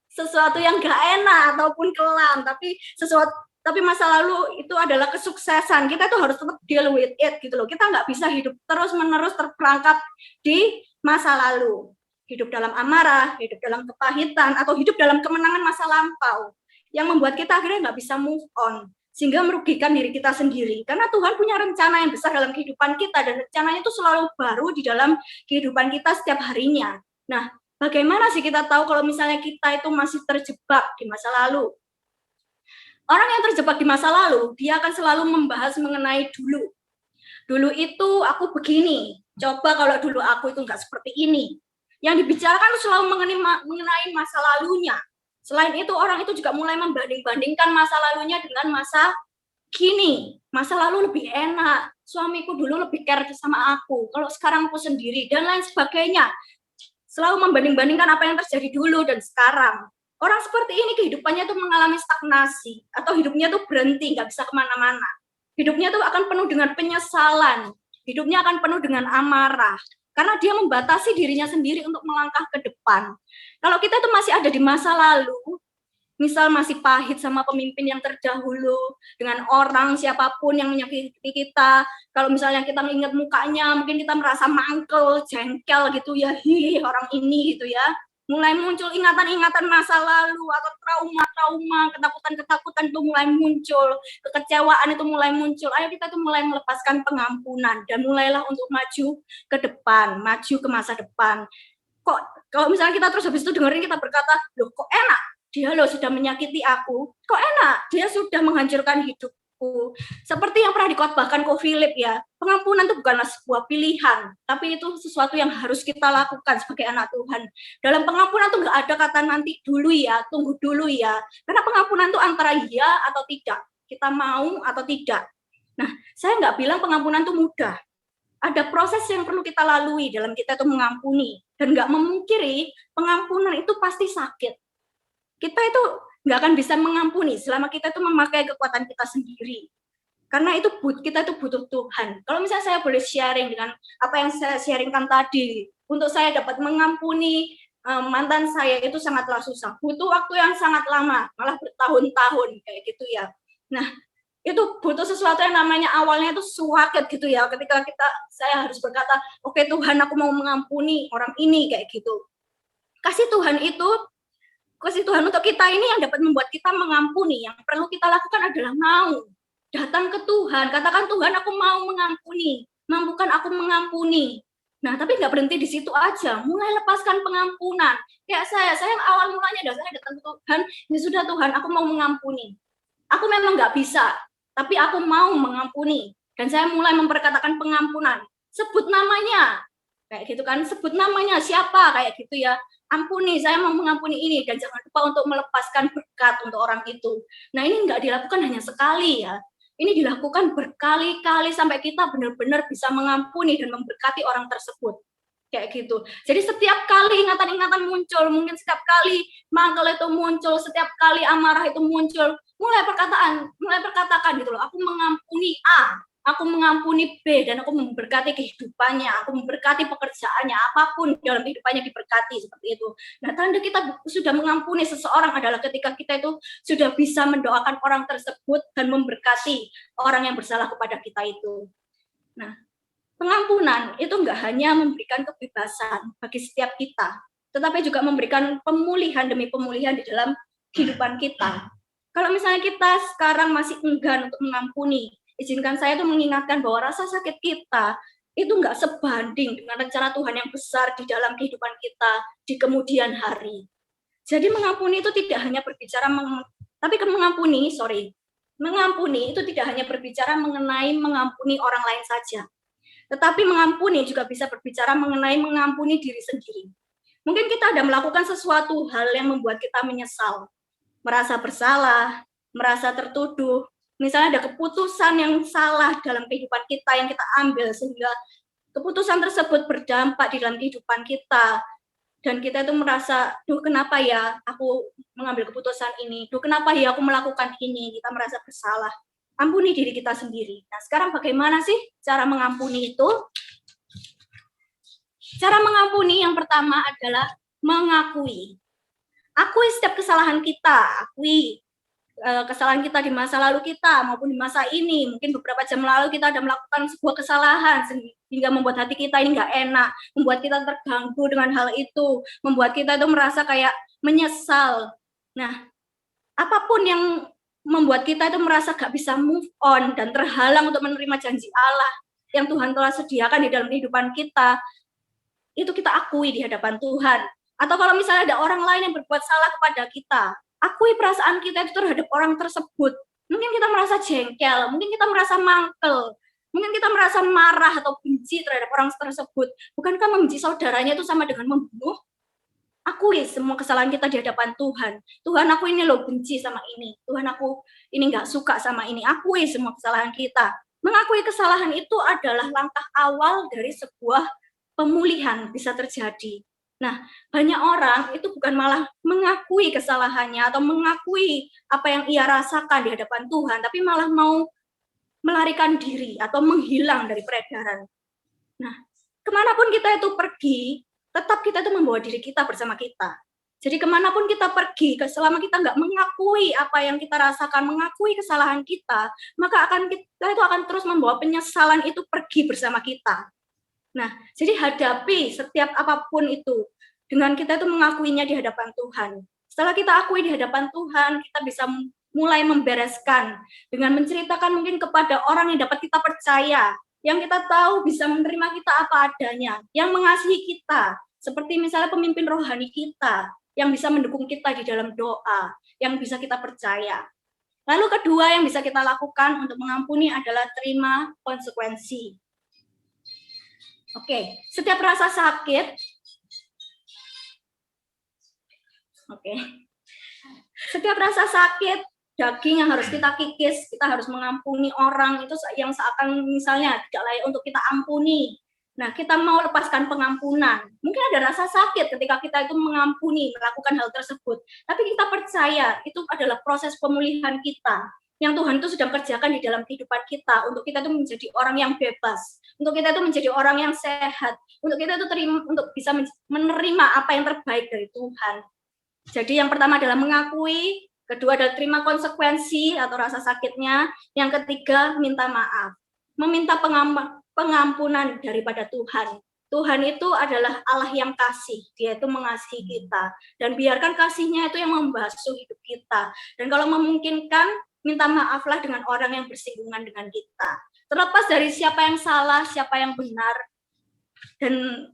sesuatu yang gak enak ataupun kelam, tapi masa lalu itu adalah kesuksesan. Kita tuh harus tetap deal with it gitu loh. Kita nggak bisa hidup terus-menerus terperangkap di masa lalu. Hidup dalam amarah, hidup dalam kepahitan, atau hidup dalam kemenangan masa lampau. Yang membuat kita akhirnya nggak bisa move on, sehingga merugikan diri kita sendiri. Karena Tuhan punya rencana yang besar dalam kehidupan kita, dan rencananya itu selalu baru di dalam kehidupan kita setiap harinya. Nah, bagaimana sih kita tahu kalau misalnya kita itu masih terjebak di masa lalu? Orang yang terjebak di masa lalu, dia akan selalu membahas mengenai dulu. Dulu itu aku begini, coba kalau dulu aku itu nggak seperti ini. Yang dibicarakan selalu mengenai masa lalunya. Selain itu, orang itu juga mulai membanding-bandingkan masa lalunya dengan masa kini. Masa lalu lebih enak, suamiku dulu lebih care sama aku, kalau sekarang aku sendiri, dan lain sebagainya. Selalu membanding-bandingkan apa yang terjadi dulu dan sekarang. Orang seperti ini kehidupannya tuh mengalami stagnasi, atau hidupnya tuh berhenti, nggak bisa kemana-mana. Hidupnya tuh akan penuh dengan penyesalan, hidupnya akan penuh dengan amarah, karena dia membatasi dirinya sendiri untuk melangkah ke depan. Kalau kita itu masih ada di masa lalu, misal masih pahit sama pemimpin yang terdahulu, dengan orang siapapun yang menyakiti kita, kalau misalnya kita mengingat mukanya, mungkin kita merasa mangkel, jengkel gitu ya, orang ini gitu ya. Mulai muncul ingatan-ingatan masa lalu, atau trauma-trauma, ketakutan-ketakutan itu mulai muncul, kekecewaan itu mulai muncul. Ayo kita tuh mulai melepaskan pengampunan, dan mulailah untuk maju ke depan, maju ke masa depan. Kok kalau misalnya kita terus habis itu dengerin kita berkata, loh kok enak, dia loh sudah menyakiti aku, kok enak, dia sudah menghancurkan hidupku, hidupku. Seperti yang pernah dikotbahkan Ko Philip ya, pengampunan itu bukanlah sebuah pilihan, tapi itu sesuatu yang harus kita lakukan sebagai anak Tuhan. Dalam pengampunan itu nggak ada kata nanti dulu ya, tunggu dulu ya, karena pengampunan itu antara ya atau tidak, kita mau atau tidak. Nah, saya nggak bilang pengampunan itu mudah. Ada proses yang perlu kita lalui dalam kita itu mengampuni, dan nggak memungkiri pengampunan itu pasti sakit. Kita itu nggak akan bisa mengampuni selama kita itu memakai kekuatan kita sendiri. Karena itu kita itu butuh Tuhan. Kalau misalnya saya boleh sharing dengan apa yang saya sharingkan tadi, untuk saya dapat mengampuni mantan saya itu sangatlah susah. Butuh waktu yang sangat lama, malah bertahun-tahun kayak gitu ya. Nah, itu butuh sesuatu yang namanya awalnya itu suwaket gitu ya. Ketika saya harus berkata, oke Tuhan, aku mau mengampuni orang ini kayak gitu. Kasih Tuhan untuk kita ini yang dapat membuat kita mengampuni. Yang perlu kita lakukan adalah mau datang ke Tuhan, katakan Tuhan aku mau mengampuni, mampukan aku mengampuni. Nah, tapi nggak berhenti di situ aja, mulai lepaskan pengampunan. Kayak saya awal mulanya saya datang ke Tuhan, ya sudah Tuhan, aku mau mengampuni. Aku memang nggak bisa, tapi aku mau mengampuni. Dan saya mulai memperkatakan pengampunan. Sebut namanya, kayak gitu kan, sebut namanya siapa, kayak gitu ya. Ampuni, saya mau mengampuni ini, dan jangan lupa untuk melepaskan berkat untuk orang itu. Nah, ini nggak dilakukan hanya sekali ya. Ini dilakukan berkali-kali sampai kita benar-benar bisa mengampuni dan memberkati orang tersebut. Kayak gitu. Jadi setiap kali ingatan-ingatan muncul, mungkin setiap kali mangkel itu muncul, setiap kali amarah itu muncul, mulai perkatakan gitu loh, aku mengampuni A, aku mengampuni B, dan aku memberkati kehidupannya, aku memberkati pekerjaannya, apapun dalam kehidupannya diberkati, seperti itu. Nah, tanda kita sudah mengampuni seseorang adalah ketika kita itu sudah bisa mendoakan orang tersebut dan memberkati orang yang bersalah kepada kita itu. Nah, pengampunan itu enggak hanya memberikan kebebasan bagi setiap kita, tetapi juga memberikan pemulihan demi pemulihan di dalam kehidupan kita. Kalau misalnya kita sekarang masih enggan untuk mengampuni, izinkan saya itu mengingatkan bahwa rasa sakit kita itu enggak sebanding dengan rencana Tuhan yang besar di dalam kehidupan kita di kemudian hari. Jadi mengampuni itu tidak hanya berbicara mengampuni itu tidak hanya berbicara mengenai mengampuni orang lain saja. Tetapi mengampuni juga bisa berbicara mengenai mengampuni diri sendiri. Mungkin kita ada melakukan sesuatu hal yang membuat kita menyesal, merasa bersalah, merasa tertuduh. Misalnya ada keputusan yang salah dalam kehidupan kita yang kita ambil sehingga keputusan tersebut berdampak di dalam kehidupan kita. Dan kita itu merasa, duh kenapa ya aku mengambil keputusan ini, duh kenapa ya aku melakukan ini, kita merasa bersalah. Ampuni diri kita sendiri. Nah, sekarang bagaimana sih cara mengampuni itu? Cara mengampuni yang pertama adalah mengakui. Akui setiap kesalahan kita, akui kesalahan kita di masa lalu kita maupun di masa ini. Mungkin beberapa jam lalu kita ada melakukan sebuah kesalahan sehingga membuat hati kita ini nggak enak, membuat kita terganggu dengan hal itu, membuat kita itu merasa kayak menyesal. Nah, apapun yang membuat kita itu merasa gak bisa move on dan terhalang untuk menerima janji Allah yang Tuhan telah sediakan di dalam kehidupan kita, itu kita akui di hadapan Tuhan. Atau kalau misalnya ada orang lain yang berbuat salah kepada kita, akui perasaan kita itu terhadap orang tersebut. Mungkin kita merasa jengkel, mungkin kita merasa mangkel, mungkin kita merasa marah atau benci terhadap orang tersebut. Bukankah membenci saudaranya itu sama dengan membunuh? Akui semua kesalahan kita di hadapan Tuhan. Tuhan, aku ini loh benci sama ini. Tuhan, aku ini nggak suka sama ini. Akui semua kesalahan kita. Mengakui kesalahan itu adalah langkah awal dari sebuah pemulihan bisa terjadi. Nah, banyak orang itu bukan malah mengakui kesalahannya atau mengakui apa yang ia rasakan di hadapan Tuhan, tapi malah mau melarikan diri atau menghilang dari peredaran. Nah, kemanapun kita itu pergi, tetap kita itu membawa diri kita bersama kita. Jadi kemanapun kita pergi, selama kita nggak mengakui apa yang kita rasakan, mengakui kesalahan kita, maka kita itu akan terus membawa penyesalan itu pergi bersama kita. Nah, jadi hadapi setiap apapun itu dengan kita itu mengakuinya di hadapan Tuhan. Setelah kita akui di hadapan Tuhan, kita bisa mulai membereskan dengan menceritakan mungkin kepada orang yang dapat kita percaya, yang kita tahu bisa menerima kita apa adanya, yang mengasihi kita, seperti misalnya pemimpin rohani kita, yang bisa mendukung kita di dalam doa, yang bisa kita percaya. Lalu kedua yang bisa kita lakukan untuk mengampuni adalah terima konsekuensi. Oke, setiap rasa sakit, setiap rasa sakit, daging yang harus kita kikis, kita harus mengampuni orang itu yang seakan misalnya tidak layak untuk kita ampuni. Nah, kita mau lepaskan pengampunan. Mungkin ada rasa sakit ketika kita itu mengampuni, melakukan hal tersebut. Tapi kita percaya itu adalah proses pemulihan kita yang Tuhan itu sedang kerjakan di dalam kehidupan kita untuk kita itu menjadi orang yang bebas, untuk kita itu menjadi orang yang sehat, untuk kita itu untuk bisa menerima apa yang terbaik dari Tuhan. Jadi yang pertama adalah mengakui, kedua adalah terima konsekuensi atau rasa sakitnya, yang ketiga minta maaf, meminta pengampunan daripada Tuhan. Tuhan itu adalah Allah yang kasih, dia itu mengasihi kita, dan biarkan kasihnya itu yang membasuh hidup kita. Dan kalau memungkinkan, minta maaflah dengan orang yang bersinggungan dengan kita. Terlepas dari siapa yang salah, siapa yang benar, dan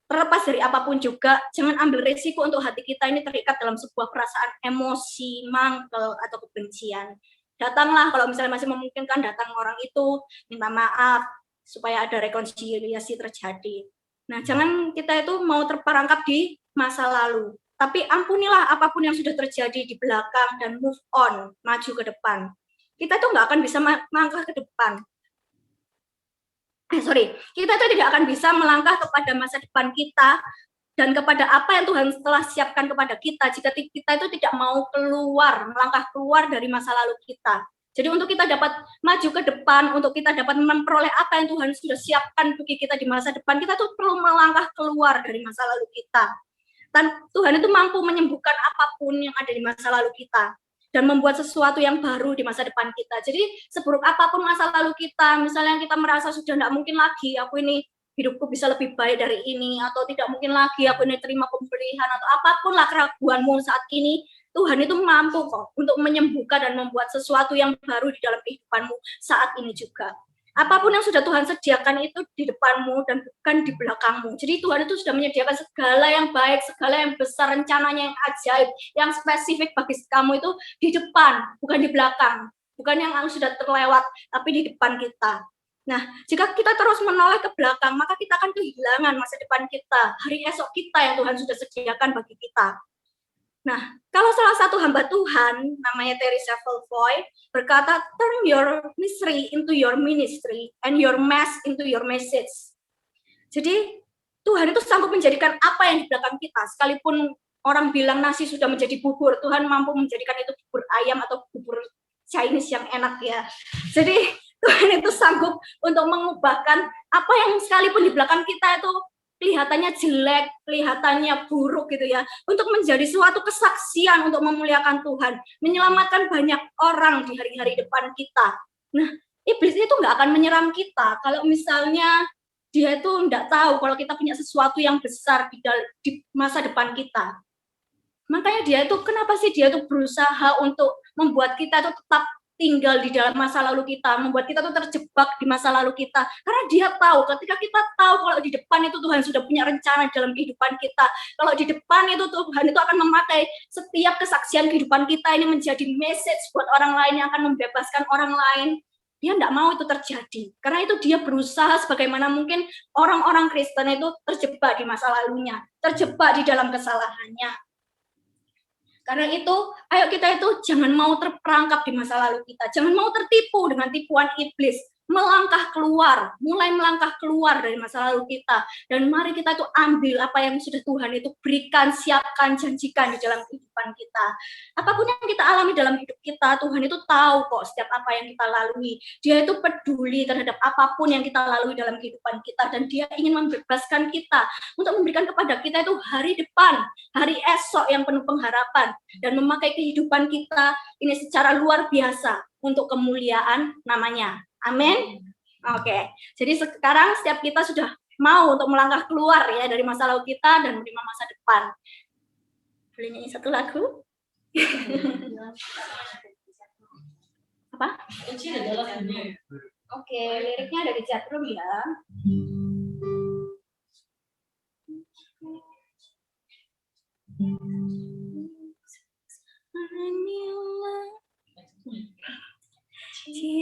terlepas dari apapun juga, jangan ambil risiko untuk hati kita ini terikat dalam sebuah perasaan emosi, mangkel, atau kebencian. Datanglah, kalau misalnya masih memungkinkan, datang orang itu, minta maaf, supaya ada rekonsiliasi terjadi. Nah, jangan kita itu mau terperangkap di masa lalu, tapi ampunilah apapun yang sudah terjadi di belakang dan move on, maju ke depan. Kita itu nggak akan bisa melangkah ke depan. Kita itu tidak akan bisa melangkah kepada masa depan kita dan kepada apa yang Tuhan telah siapkan kepada kita jika kita itu tidak mau melangkah keluar dari masa lalu kita. Jadi untuk kita dapat maju ke depan, untuk kita dapat memperoleh apa yang Tuhan sudah siapkan bagi kita di masa depan, kita tuh perlu melangkah keluar dari masa lalu kita. Dan Tuhan itu mampu menyembuhkan apapun yang ada di masa lalu kita dan membuat sesuatu yang baru di masa depan kita. Jadi seburuk apapun masa lalu kita, misalnya kita merasa sudah tidak mungkin lagi aku ini hidupku bisa lebih baik dari ini, atau tidak mungkin lagi aku ini terima pemberian, atau apapun lah keraguanmu saat ini, Tuhan itu mampu kok untuk menyembuhkan dan membuat sesuatu yang baru di dalam kehidupanmu saat ini juga. Apapun yang sudah Tuhan sediakan itu di depanmu dan bukan di belakangmu. Jadi Tuhan itu sudah menyediakan segala yang baik, segala yang besar, rencananya yang ajaib, yang spesifik bagi kamu itu di depan, bukan di belakang. Bukan yang sudah terlewat, tapi di depan kita. Nah, jika kita terus menoleh ke belakang, maka kita akan kehilangan masa depan kita, hari esok kita yang Tuhan sudah sediakan bagi kita. Nah, kalau salah satu hamba Tuhan, namanya Teresa Velvoy, berkata, turn your misery into your ministry and your mess into your message. Jadi, Tuhan itu sanggup menjadikan apa yang di belakang kita, sekalipun orang bilang nasi sudah menjadi bubur, Tuhan mampu menjadikan itu bubur ayam atau bubur Chinese yang enak ya. Jadi, Tuhan itu sanggup untuk mengubahkan apa yang sekalipun di belakang kita itu kelihatannya jelek, kelihatannya buruk gitu ya, untuk menjadi suatu kesaksian untuk memuliakan Tuhan, menyelamatkan banyak orang di hari-hari depan kita. Nah, iblis itu nggak akan menyerang kita kalau misalnya dia itu nggak tahu kalau kita punya sesuatu yang besar di masa depan kita. Makanya dia itu, kenapa sih dia itu berusaha untuk membuat kita itu tetap tinggal di dalam masa lalu kita, membuat kita tuh terjebak di masa lalu kita, karena dia tahu ketika kita tahu kalau di depan itu Tuhan sudah punya rencana dalam kehidupan kita, kalau di depan itu Tuhan itu akan memakai setiap kesaksian kehidupan kita ini menjadi message buat orang lain yang akan membebaskan orang lain. Dia tidak mau itu terjadi, karena itu dia berusaha sebagaimana mungkin orang-orang Kristen itu terjebak di masa lalunya, terjebak di dalam kesalahannya. Karena itu, ayo kita itu jangan mau terperangkap di masa lalu kita. Jangan mau tertipu dengan tipuan iblis. Mulai melangkah keluar dari masa lalu kita. Dan mari kita itu ambil apa yang sudah Tuhan itu berikan, siapkan, janjikan di dalam kehidupan kita. Apapun yang kita alami dalam hidup kita, Tuhan itu tahu kok setiap apa yang kita lalui. Dia itu peduli terhadap apapun yang kita lalui dalam kehidupan kita. Dan dia ingin membebaskan kita untuk memberikan kepada kita itu hari depan, hari esok yang penuh pengharapan. Dan memakai kehidupan kita ini secara luar biasa untuk kemuliaan namanya. Amin. Oke. Jadi sekarang setiap kita sudah mau untuk melangkah keluar ya dari masa lalu kita dan menerima masa depan. Boleh nyanyi satu lagu? Apa? Oke, liriknya ada di chat room ya.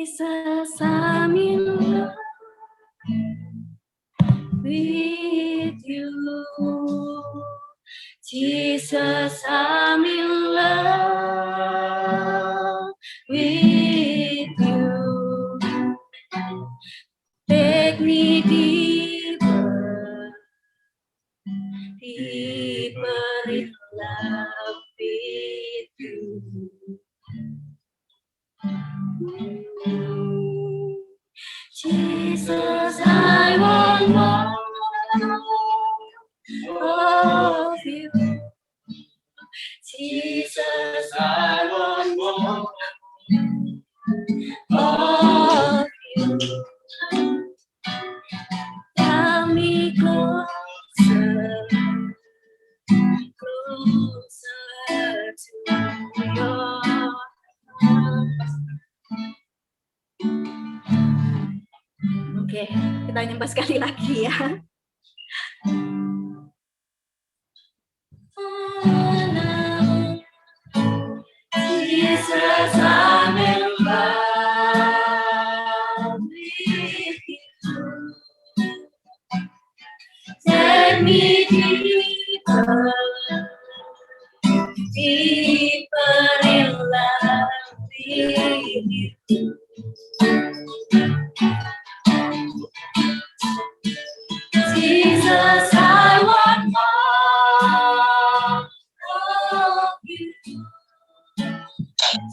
Jesus, I'm in love with you. Jesus, I'm in love with you. Take me deeper, deeper in love with you. Jesus, I want more of you. Jesus, I want more of you. Draw me closer, closer to your heart. Oke, kita nyembah sekali lagi ya. Jesus, I'm in love with you. Take me deeper, deeper in love with you. Jesus, I want more of you.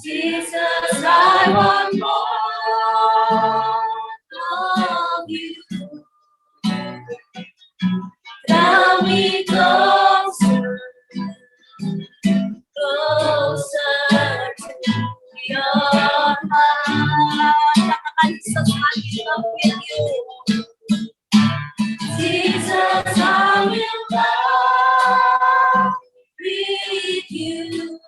Jesus, I want more of you. Draw me closer, closer to your heart. Katakan Jesus, I'm in love with you. Jesus, I'm in love with you.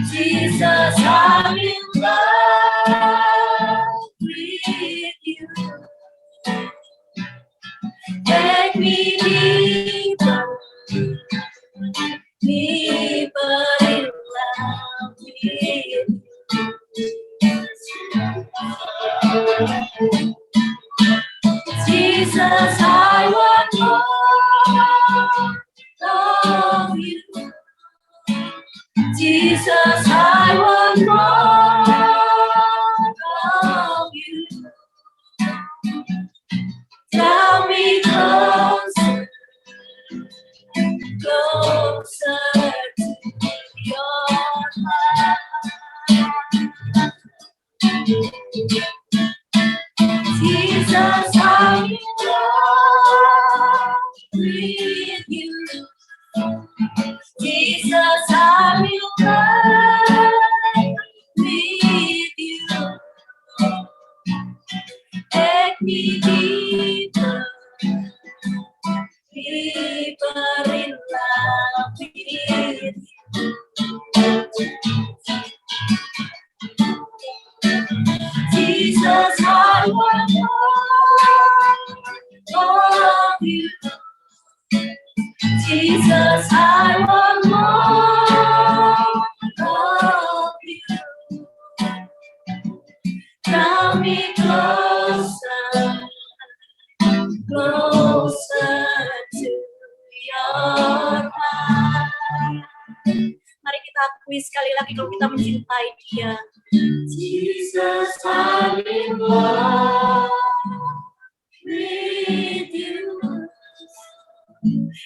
Jesus, I'm in love with you. Take me deeper, deeper in love with you. Jesus, I want more of you. Jesus, I want more of you. Draw me closer, closer to your heart. Jesus, I'm in love with you. Jesus, I'm in love with you. Take me deeper, deeper in love with you. Jesus, I want more of you. Jesus, I want more of you. Draw me closer, closer to your heart. Mari kita akui sekali lagi kalau kita mencintai Dia. Jesus, I'm in love with you.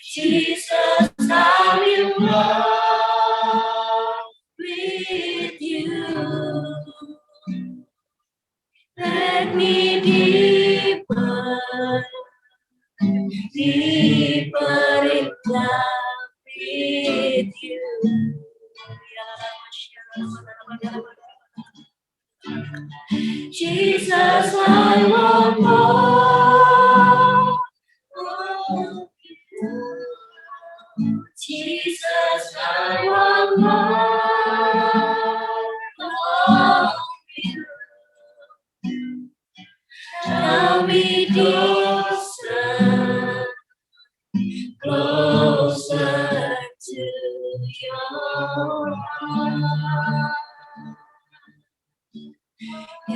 Jesus, I'm in love with you. Take me deeper, deeper in love with you. Jesus, I want more of you. Jesus, I want more of you. Draw me closer, closer to your heart.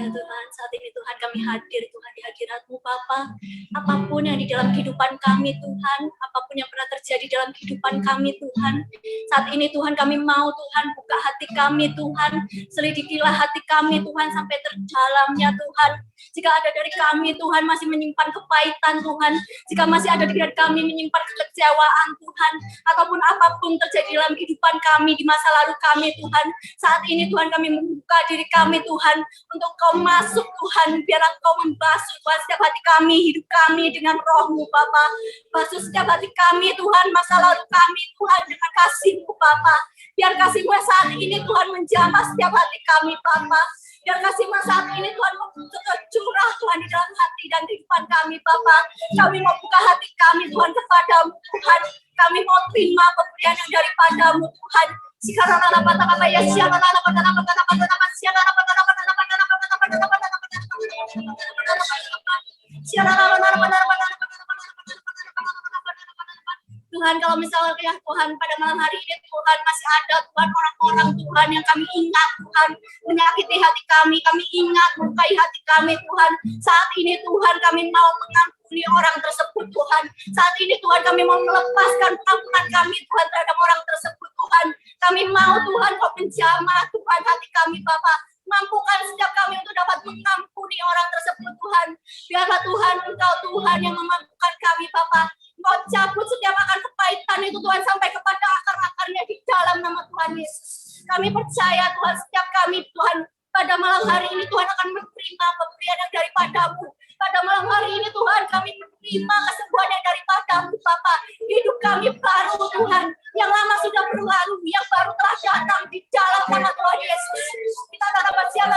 Ya Tuhan, saat ini Tuhan kami hadir Tuhan di hadirat-Mu Bapa. Apapun yang di dalam kehidupan kami Tuhan, apapun yang pernah terjadi dalam kehidupan kami Tuhan, saat ini Tuhan kami mau Tuhan buka hati kami Tuhan, selidikilah hati kami Tuhan sampai terdalamnya Tuhan. Jika ada dari kami Tuhan masih menyimpan kepahitan Tuhan, jika masih ada dari kami menyimpan kekecewaan Tuhan, ataupun apapun terjadi dalam kehidupan kami di masa lalu kami Tuhan, saat ini Tuhan kami membuka diri kami Tuhan untuk Kau masuk Tuhan, biarlah Kau membasuh Tuhan setiap hati kami, hidup kami dengan Roh-Mu Bapa. Basuh setiap hati kami Tuhan, masa lalu kami Tuhan dengan kasih-Mu Bapa. Biar kasih-Mu saat ini Tuhan menjamah setiap hati kami Bapa. Biar kasih-Mu saat ini Tuhan curah Tuhan di dalam hati dan kehidupan kami Bapa. Kami mau buka hati kami Tuhan kepada-Mu Tuhan. Kami mau terima pemberian yang daripada-Mu Tuhan. Sekarang Tuhan, kalau misalnya ya Tuhan pada malam hari ini Tuhan masih ada Tuhan orang-orang Tuhan yang kami ingat Tuhan menyakiti hati kami ingat melukai hati kami Tuhan. Saat ini Tuhan kami mau mengampuni orang tersebut Tuhan. Saat ini Tuhan kami mau melepaskan pengampunan kami Tuhan terhadap orang tersebut Tuhan. Kami mau Tuhan Kau menjamah Tuhan hati kami Bapa. Mampukan setiap kami untuk dapat mengampuni orang tersebut Tuhan. Biarlah Tuhan Engkau Tuhan yang memampukan kami Bapa. Engkau cabut setiap akar kepahitan itu Tuhan sampai kepada akar-akarnya di dalam nama Tuhan Yesus. Kami percaya Tuhan setiap kami Tuhan pada malam hari ini Tuhan akan menerima pemberian yang daripada-Mu. Pada malam hari ini Tuhan kami menerima kesembuhan yang daripada-Mu Bapa. Hidup kami baru Tuhan. Yang lama sudah berlalu, yang baru telah datang di dalam nama Tuhan Yesus. Kita dapat siapa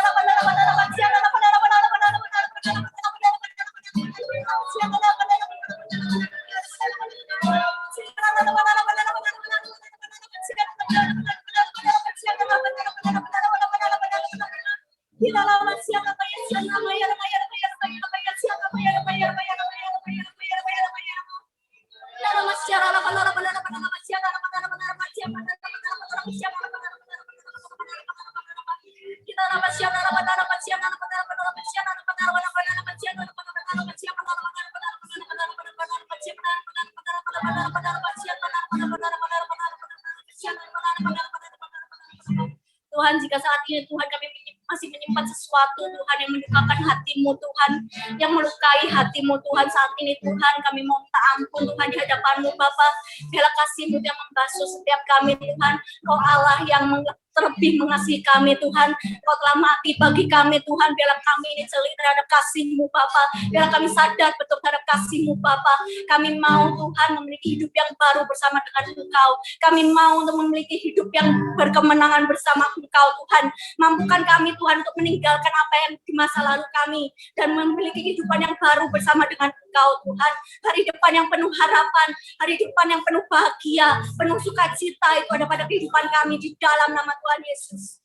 Tuhan, jika saat ini Tuhan kami masih menyimpan sesuatu Tuhan yang mendukakan hati-Mu Tuhan, yang melukai hati-Mu Tuhan, saat ini Tuhan kami mau minta ampun Tuhan di hadapan-Mu Bapa. Biarlah kasih-Mu yang membasuh setiap kami Tuhan. Kau Allah yang terlebih mengasihi kami Tuhan. Kau telah mati bagi kami Tuhan. Biarlah kami ini jeli terhadap kasih-Mu Bapa. Biarlah kami sadar betul terhadap kasih-Mu Bapa. Kami mau Tuhan memiliki hidup yang baru bersama dengan Engkau. Kami mau untuk memiliki hidup yang berkemenangan bersama Engkau Tuhan. Mampukan kami Tuhan untuk meninggalkan apa yang di masa lalu kami dan memiliki kehidupan yang baru bersama dengan Engkau Tuhan. Hari depan yang penuh harapan, hari depan yang penuh bahagia, penuh sukacita itu ada pada kehidupan kami di dalam nama Tuhan Yesus.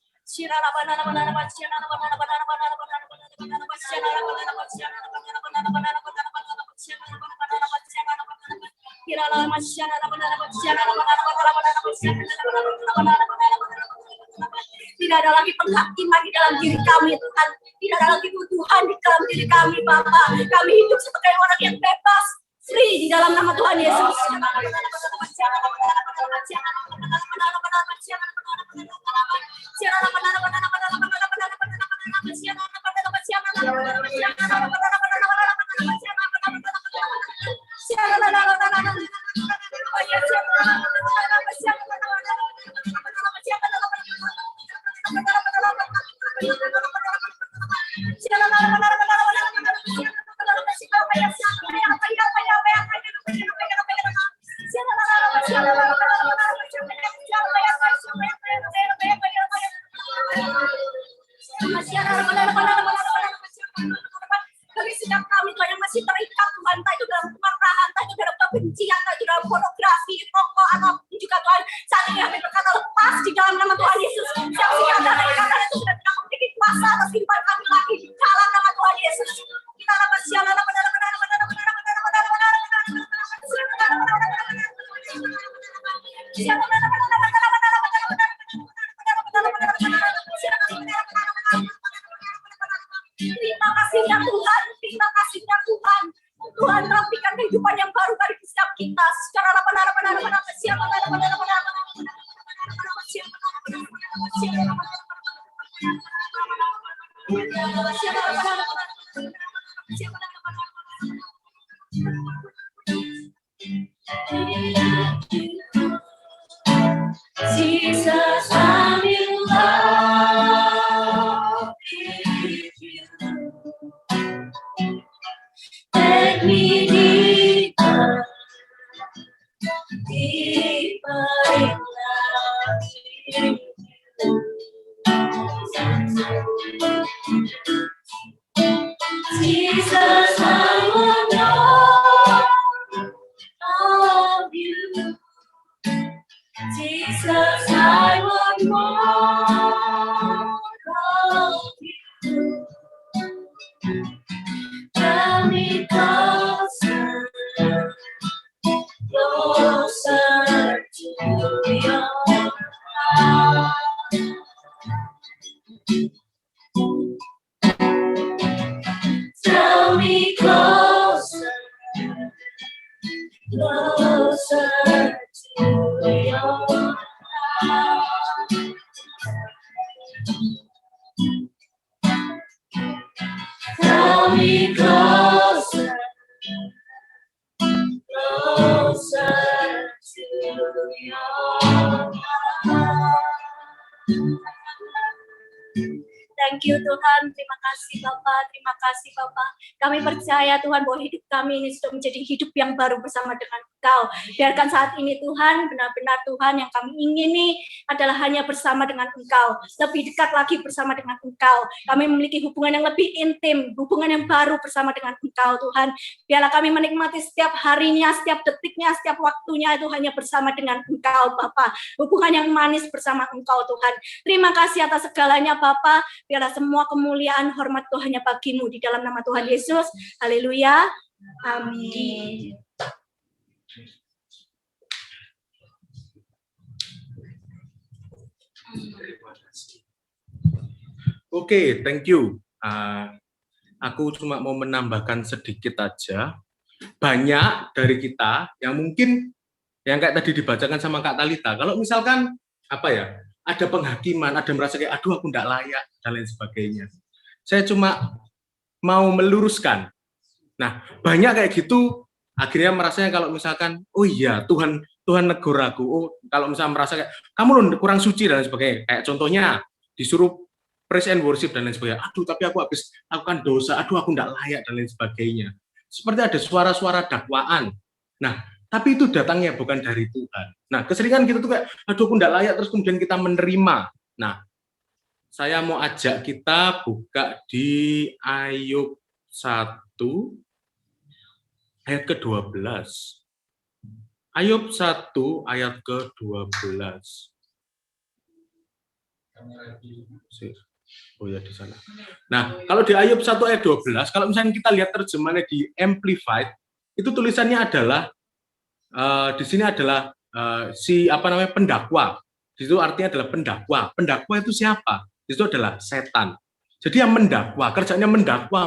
Tidak ada lagi penghakiman di dalam diri kami Tuhan. Tidak ada lagi tuduhan di dalam diri kami Bapa. Kami hidup sebagai orang yang bebas, free di dalam nama Tuhan Yesus. Bagi setiap kami Tuhan yang masih terikat Tuhan, entah itu dalam kemarahan, entah itu dalam kebencian, entah itu dalam pornografi, rokok, atau juga Tuhan saat ini kami berkata lepas di dalam nama Tuhan Yesus. Yang sikatan itu sudah tidak memiliki kuasa atas kehidupan kami lagi di dalam nama Tuhan Yesus. Kita dapat sialan Jesus, I'm in love with you. Take me deeper, deeper in love with you. Jesus, I want more of you. Jesus, I want more of you. Tell me closer, closer to your heart. Tell me closer, closer to your heart. Tell me closer, closer to your heart. Thank you Tuhan, terima kasih Bapak, terima kasih Bapak. Kami percaya Tuhan bahwa hidup kami ini sudah menjadi hidup yang baru bersama dengan Engkau. Biarkan saat ini Tuhan, benar-benar Tuhan yang kami ingini adalah hanya bersama dengan Engkau. Lebih dekat lagi bersama dengan Engkau. Kami memiliki hubungan yang lebih intim, hubungan yang baru bersama dengan Engkau Tuhan. Biarlah kami menikmati setiap harinya, setiap detiknya, setiap waktunya itu hanya bersama dengan Engkau Bapak. Hubungan yang manis bersama Engkau Tuhan. Terima kasih atas segalanya Bapak. Biarlah semua kemuliaan, hormat Tuhan hanya bagimu di dalam nama Tuhan Yesus. Haleluya. Amin. Oke, thank you. Aku cuma mau menambahkan sedikit aja. Banyak dari kita yang mungkin yang kayak tadi dibacakan sama Kak Talita, kalau misalkan ada penghakiman, ada merasa kayak aduh aku nggak layak dan lain sebagainya. Saya cuma mau meluruskan. Nah, banyak kayak gitu akhirnya merasanya kalau misalkan oh iya Tuhan negur aku. Oh, kalau misalnya merasa kayak kamu loh kurang suci dan lain sebagainya. Kayak contohnya disuruh praise and worship dan lain sebagainya. Aduh, tapi aku habis lakukan dosa. Aduh, aku nggak layak dan lain sebagainya. Seperti ada suara-suara dakwaan. Nah, tapi itu datangnya bukan dari Tuhan. Nah, keseringan kita tuh kayak, aduh aku nggak layak, terus kemudian kita menerima. Nah, saya mau ajak kita buka di Ayub 1, ayat ke-12. Ayub 1, ayat ke-12. Oh ya, di sana. Nah, kalau di Ayub 1 ayat 12, kalau misalnya kita lihat terjemahannya di Amplified, itu tulisannya adalah di sini adalah pendakwa. Di situ artinya adalah pendakwa. Pendakwa itu siapa? Di situ adalah setan. Jadi yang mendakwa, kerjanya mendakwa.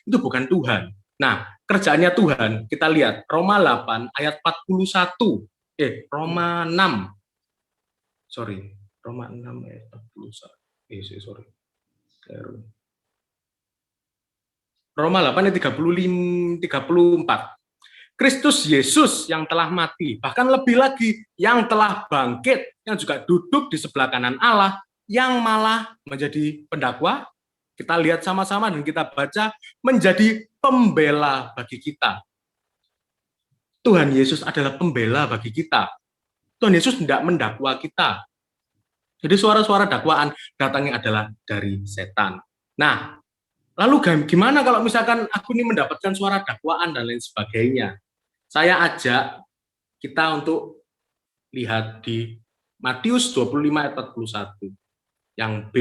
Itu bukan Tuhan. Nah, kerjaannya Tuhan, kita lihat Roma 8 ayat 41. Roma 6. Roma 6 ayat 41. Roma 8 ayat 34. Kristus Yesus yang telah mati, bahkan lebih lagi yang telah bangkit, yang juga duduk di sebelah kanan Allah, yang malah menjadi pendakwa, kita lihat sama-sama dan kita baca, menjadi pembela bagi kita. Tuhan Yesus adalah pembela bagi kita. Tuhan Yesus tidak mendakwa kita. Jadi suara-suara dakwaan datangnya adalah dari setan. Nah, lalu gimana kalau misalkan aku ini mendapatkan suara dakwaan dan lain sebagainya? Saya ajak kita untuk lihat di Matius 25 ayat 41. Yang B,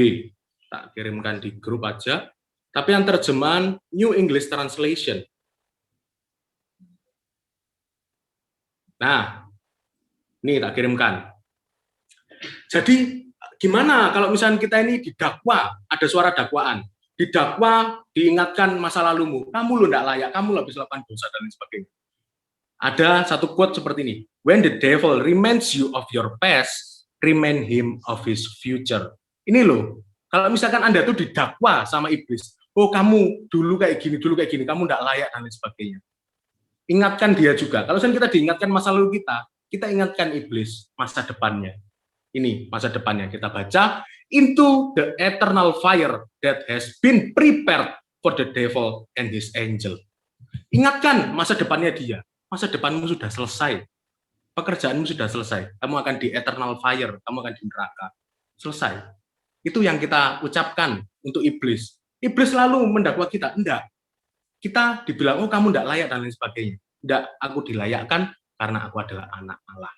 tak kirimkan di grup aja. Tapi yang terjemahan New English Translation. Nah, ini tak kirimkan. Jadi, gimana kalau misalnya kita ini didakwa, ada suara dakwaan. Didakwa, diingatkan masa lalumu. Kamu lo enggak layak, kamu habis lakukan dosa dan lain sebagainya. Ada satu quote seperti ini. When the devil reminds you of your past, remind him of his future. Ini loh, kalau misalkan Anda tuh didakwa sama iblis, oh kamu dulu kayak gini, kamu tidak layak dan lain sebagainya. Ingatkan dia juga. Kalau kita diingatkan masa lalu kita ingatkan iblis masa depannya. Ini masa depannya kita baca, into the eternal fire that has been prepared for the devil and his angel. Ingatkan masa depannya dia. Masa depanmu sudah selesai. Pekerjaanmu sudah selesai. Kamu akan di eternal fire, kamu akan di neraka. Selesai. Itu yang kita ucapkan untuk iblis. Iblis selalu mendakwa kita, enggak. Kita dibilang, oh kamu enggak layak dan lain sebagainya. Enggak, aku dilayakkan karena aku adalah anak Allah.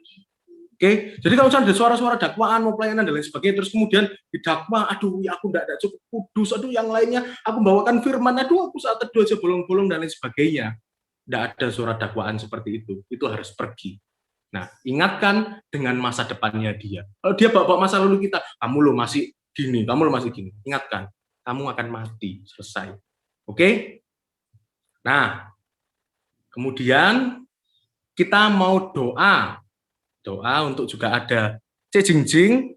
Oke, jadi kalau misalnya ada suara-suara dakwaan, mau pelayanan dan lain sebagainya, terus kemudian didakwa, aduh ya aku enggak cukup kudus, aduh yang lainnya, aku bawakan firman, aduh aku saat teduh aja bolong-bolong dan lain sebagainya. Tidak ada surat dakwaan seperti itu harus pergi. Nah, ingatkan dengan masa depannya dia. Kalau dia bawa masa lalu kita, kamu lo masih gini, ingatkan, kamu akan mati, selesai. Oke? Nah, kemudian kita mau doa untuk juga ada Cik Jingjing,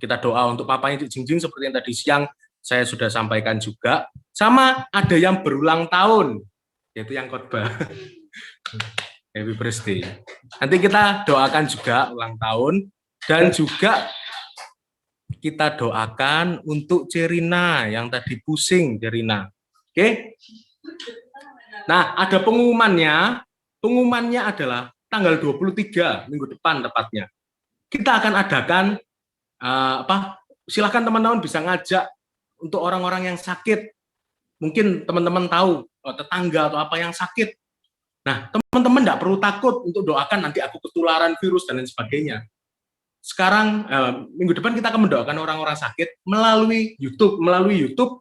kita doa untuk papanya Cik Jingjing seperti yang tadi siang saya sudah sampaikan juga, sama ada yang berulang tahun, yaitu yang khotbah. Happy birthday. Nanti kita doakan juga ulang tahun, dan juga kita doakan untuk Cerina yang tadi pusing, Cerina. Oke? Nah, ada pengumumannya. Pengumumannya adalah tanggal 23 minggu depan tepatnya. Kita akan adakan silakan teman-teman bisa ngajak untuk orang-orang yang sakit. Mungkin teman-teman tahu tetangga atau apa yang sakit. Nah, teman-teman tidak perlu takut untuk doakan nanti aku ketularan virus dan lain sebagainya. Sekarang minggu depan kita akan mendoakan orang-orang sakit melalui YouTube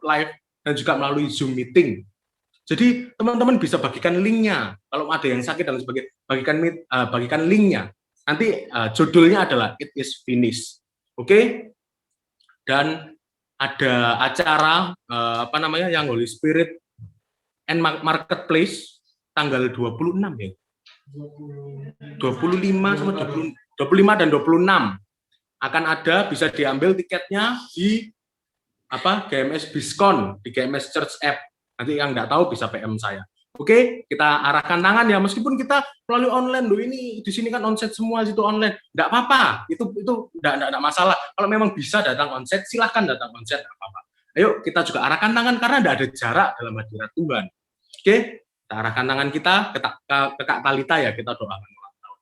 live dan juga melalui Zoom meeting. Jadi teman-teman bisa bagikan linknya. Kalau ada yang sakit dan lain sebagainya, bagikan linknya. Nanti judulnya adalah It is Finished. Oke? Dan ada acara yang Holy Spirit and Marketplace tanggal 26 ya. 25 sama 25 dan 26 akan ada, bisa diambil tiketnya di GMS Biskon, di GMS Church App. Nanti yang nggak tahu bisa PM saya. Oke, kita arahkan tangan ya, meskipun kita melalui online loh, ini di sini kan onsite semua, situ online, nggak apa-apa, itu nggak masalah. Kalau memang bisa datang onsite, silahkan datang onsite, nggak apa-apa. Ayo kita juga arahkan tangan karena nggak ada jarak dalam hadirat Tuhan. Oke, kita arahkan tangan kita ke Kak Talita ya, kita doakan ulang tahun.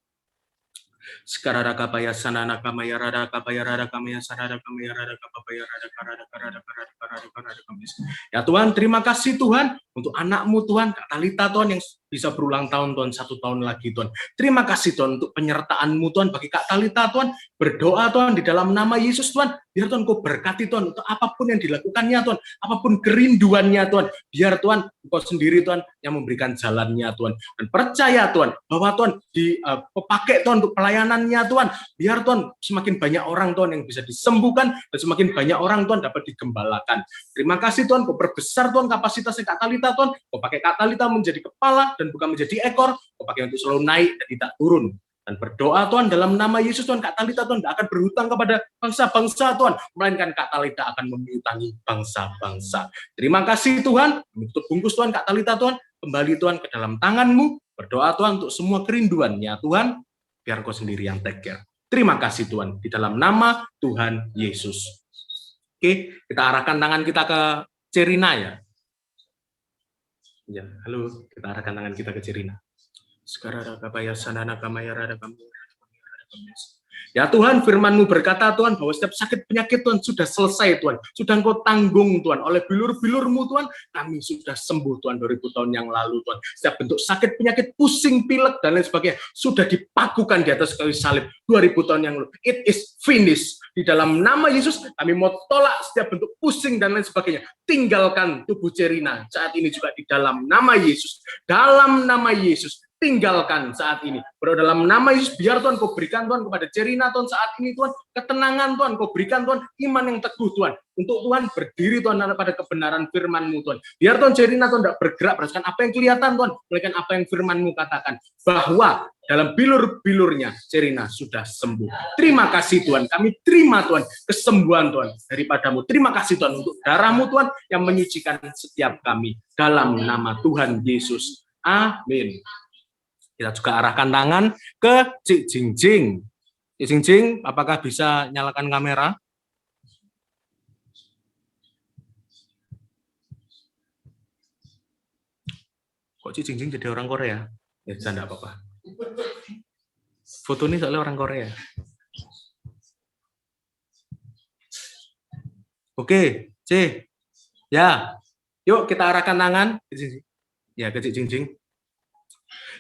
Sekarang kapaya sanana kamaya rada kapaya rada kamaya sanada kamaya rada kapaya rada karada karada karada karada karada kamis. Ya Tuhan, terima kasih Tuhan untuk anakmu Tuhan, Kak Talita Tuhan yang bisa berulang tahun Tuhan, 1 tahun lagi Tuhan. Terima kasih Tuhan untuk penyertaan-Mu Tuhan bagi Kak Talita Tuhan. Berdoa Tuhan di dalam nama Yesus Tuhan. Biar Tuhan Kau berkati Tuhan untuk apapun yang dilakukannya Tuhan, apapun kerinduannya Tuhan. Biar Tuhan Engkau sendiri Tuhan yang memberikan jalannya Tuhan. Dan percaya Tuhan bahwa Tuhan dipakai Tuhan untuk pelayanannya Tuhan. Biar Tuhan semakin banyak orang Tuhan yang bisa disembuhkan dan semakin banyak orang Tuhan dapat digembalakan. Terima kasih Tuhan, Kau perbesar Tuhan kapasitasnya Kak Talita Tuhan. Kau pakai Kak Talita menjadi kepala dan bukan menjadi ekor. Kau pakai untuk selalu naik dan tidak turun. Dan berdoa Tuhan dalam nama Yesus Tuhan, Kak Talita Tuhan tidak akan berhutang kepada bangsa-bangsa Tuhan, melainkan Kak Talita akan menghutangi bangsa-bangsa. Terima kasih Tuhan, untuk bungkus Tuhan Kak Talita Tuhan, kembali Tuhan ke dalam tangan-Mu. Berdoa Tuhan untuk semua kerinduannya Tuhan, biar Kau sendiri yang take care. Terima kasih Tuhan, di dalam nama Tuhan Yesus. Oke, kita arahkan tangan kita ke Cerina ya. Ya, halo, kita arahkan tangan kita ke Cerina. Ya Tuhan, firman-Mu berkata Tuhan bahwa setiap sakit penyakit Tuhan sudah selesai Tuhan, sudah Engkau tanggung Tuhan, oleh bilur-bilur-Mu Tuhan kami sudah sembuh Tuhan 2000 tahun yang lalu Tuhan. Setiap bentuk sakit penyakit, pusing, pilek dan lain sebagainya sudah dipakukan di atas kayu salib 2000 tahun yang lalu. It is finished. Di dalam nama Yesus kami mau tolak setiap bentuk pusing dan lain sebagainya. Tinggalkan tubuh Cerina saat ini juga di dalam nama Yesus. Dalam nama Yesus tinggalkan saat ini. Berdoa dalam nama Yesus, biar Tuhan Kau berikan Tuhan kepada Cerina Tuhan saat ini Tuhan, ketenangan Tuhan, Kau berikan Tuhan iman yang teguh Tuhan, untuk Tuhan berdiri Tuhan pada kebenaran firman-Mu Tuhan. Biar Tuhan Cerina Tuhan tidak bergerak berdasarkan apa yang kelihatan Tuhan, melainkan apa yang firman-Mu katakan, bahwa dalam bilur-bilurnya Cerina sudah sembuh. Terima kasih Tuhan, kami terima Tuhan kesembuhan Tuhan daripada-Mu. Terima kasih Tuhan untuk darah-Mu Tuhan yang menyucikan setiap kami. Dalam nama Tuhan Yesus. Amin. Kita juga arahkan tangan ke Cik Jingjing. Cik Jingjing, apakah bisa nyalakan kamera? Kok Cik Jingjing jadi orang Korea? Ya, tidak apa-apa. Foto ini soalnya orang Korea. Oke, Cik. Ya, yuk kita arahkan tangan. Ya, ke Cik Jingjing.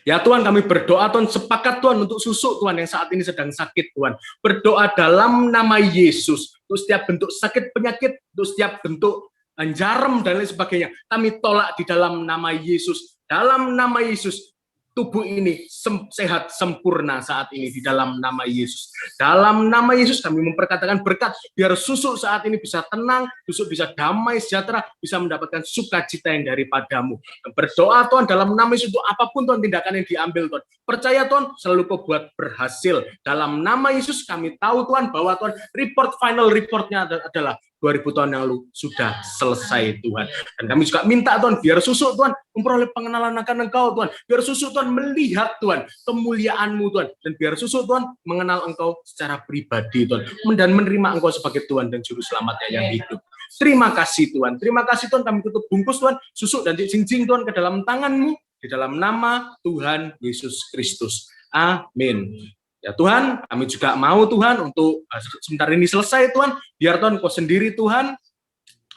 Ya Tuhan, kami berdoa Tuhan, sepakat Tuhan untuk susuk Tuhan yang saat ini sedang sakit Tuhan. Berdoa dalam nama Yesus, untuk setiap bentuk sakit penyakit, untuk setiap bentuk jarum dan lain sebagainya. Kami tolak di dalam nama Yesus. Dalam nama Yesus, tubuh ini sehat sempurna saat ini di dalam nama Yesus. Dalam nama Yesus kami memperkatakan berkat, biar susuk saat ini bisa tenang, susuk bisa damai, sejahtera, bisa mendapatkan sukacita yang daripadamu. Dan berdoa Tuhan dalam nama Yesus, untuk apapun Tuhan tindakan yang diambil Tuhan. Percaya Tuhan, selalu Kau buat berhasil. Dalam nama Yesus kami tahu Tuhan bahwa Tuhan final reportnya adalah 2000 tahun yang lalu sudah selesai Tuhan. Dan kami juga minta Tuhan, biar susuk Tuhan memperoleh pengenalan akan Engkau Tuhan. Biar susuk Tuhan melihat Tuhan kemuliaan-Mu Tuhan. Dan biar susuk Tuhan mengenal Engkau secara pribadi Tuhan. Dan menerima Engkau sebagai Tuhan dan Juru Selamatnya yang hidup. Terima kasih Tuhan. Terima kasih Tuhan, kami tutup bungkus Tuhan, susuk dan jingjing Tuhan ke dalam tangan-Mu. Di dalam nama Tuhan Yesus Kristus. Amin. Ya Tuhan, kami juga mau Tuhan untuk sebentar ini selesai Tuhan, biar Tuhan Kau sendiri Tuhan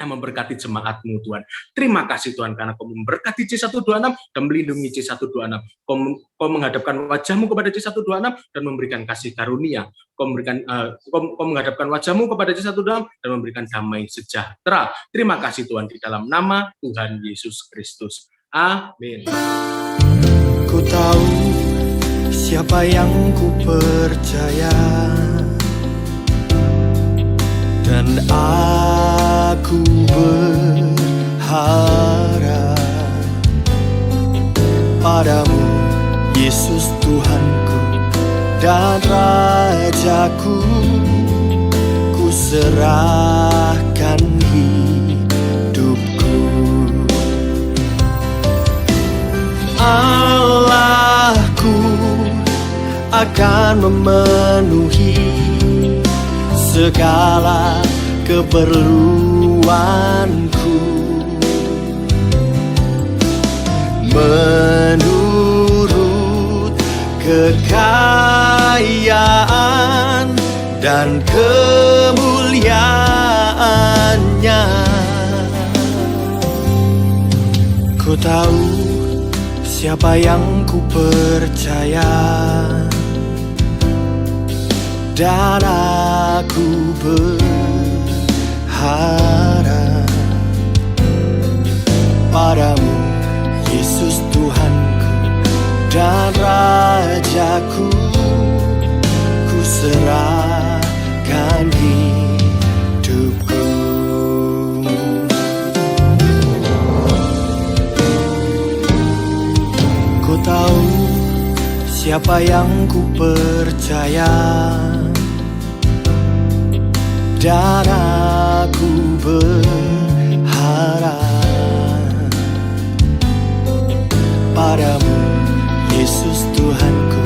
yang memberkati jemaat-Mu Tuhan. Terima kasih Tuhan karena Kau memberkati C126 dan melindungi C126. Kau menghadapkan wajah-Mu kepada C126 dan memberikan kasih karunia. Kau menghadapkan wajah-Mu kepada C126 dan memberikan damai sejahtera. Terima kasih Tuhan di dalam nama Tuhan Yesus Kristus. Amin. Ku tahu siapa yang ku percaya, dan aku berharap padamu, Yesus Tuhanku dan Rajaku. Ku serahkan hidupku. Allahku akan memenuhi segala keperluanku menurut kekayaan dan kemuliaannya. Ku tahu siapa yang ku percaya, dan aku berharap padamu, Yesus Tuhanku dan Rajaku. Ku serahkan hidupku. Ku tahu siapa yang ku percaya, dan aku berharap padamu, Yesus Tuhanku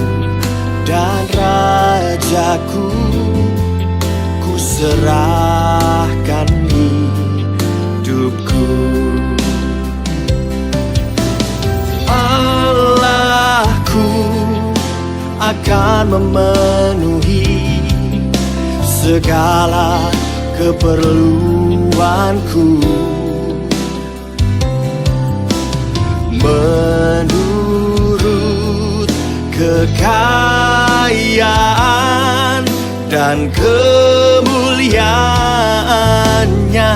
dan Rajaku. Ku serahkan hidupku. Allahku akan memenuhi segala keperluanku menurut kekayaan dan kemuliaannya.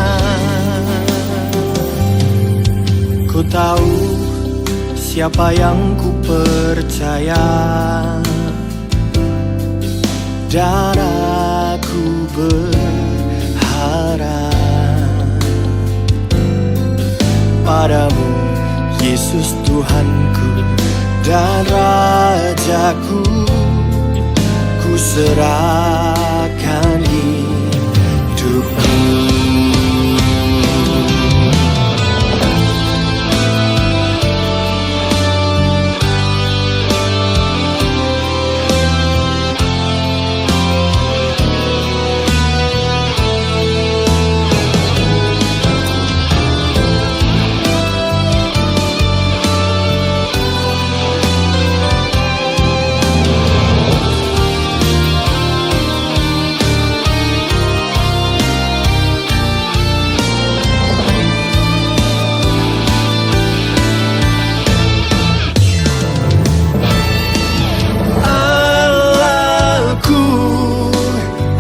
Ku tahu siapa yang ku percaya, dan aku berharap padamu, Yesus Tuhanku dan Rajaku. Ku serahkan hidupku.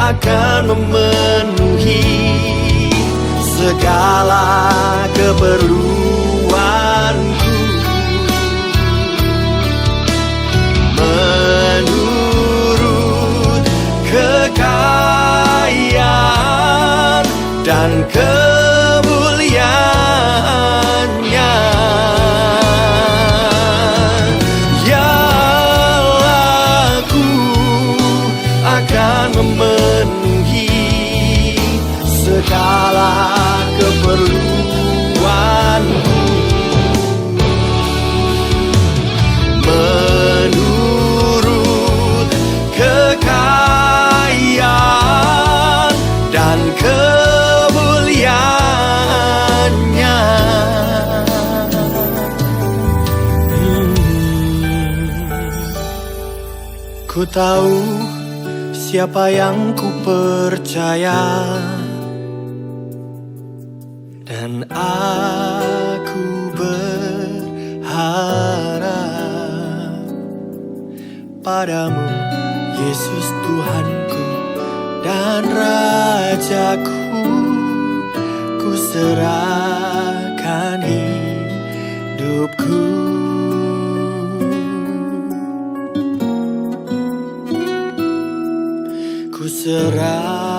Akan memenuhi segala keperluanku, menurut kekayaan dan kemuliaan-Nya. Ya Allah, aku akan memenuhi segala keperluanku, menurut kekayaan dan kemuliaan-Nya. Ku tahu siapa yang ku percaya, dan aku berharap padamu, Yesus Tuhanku dan Rajaku. Ku serahkan hidupku. Ku serahkan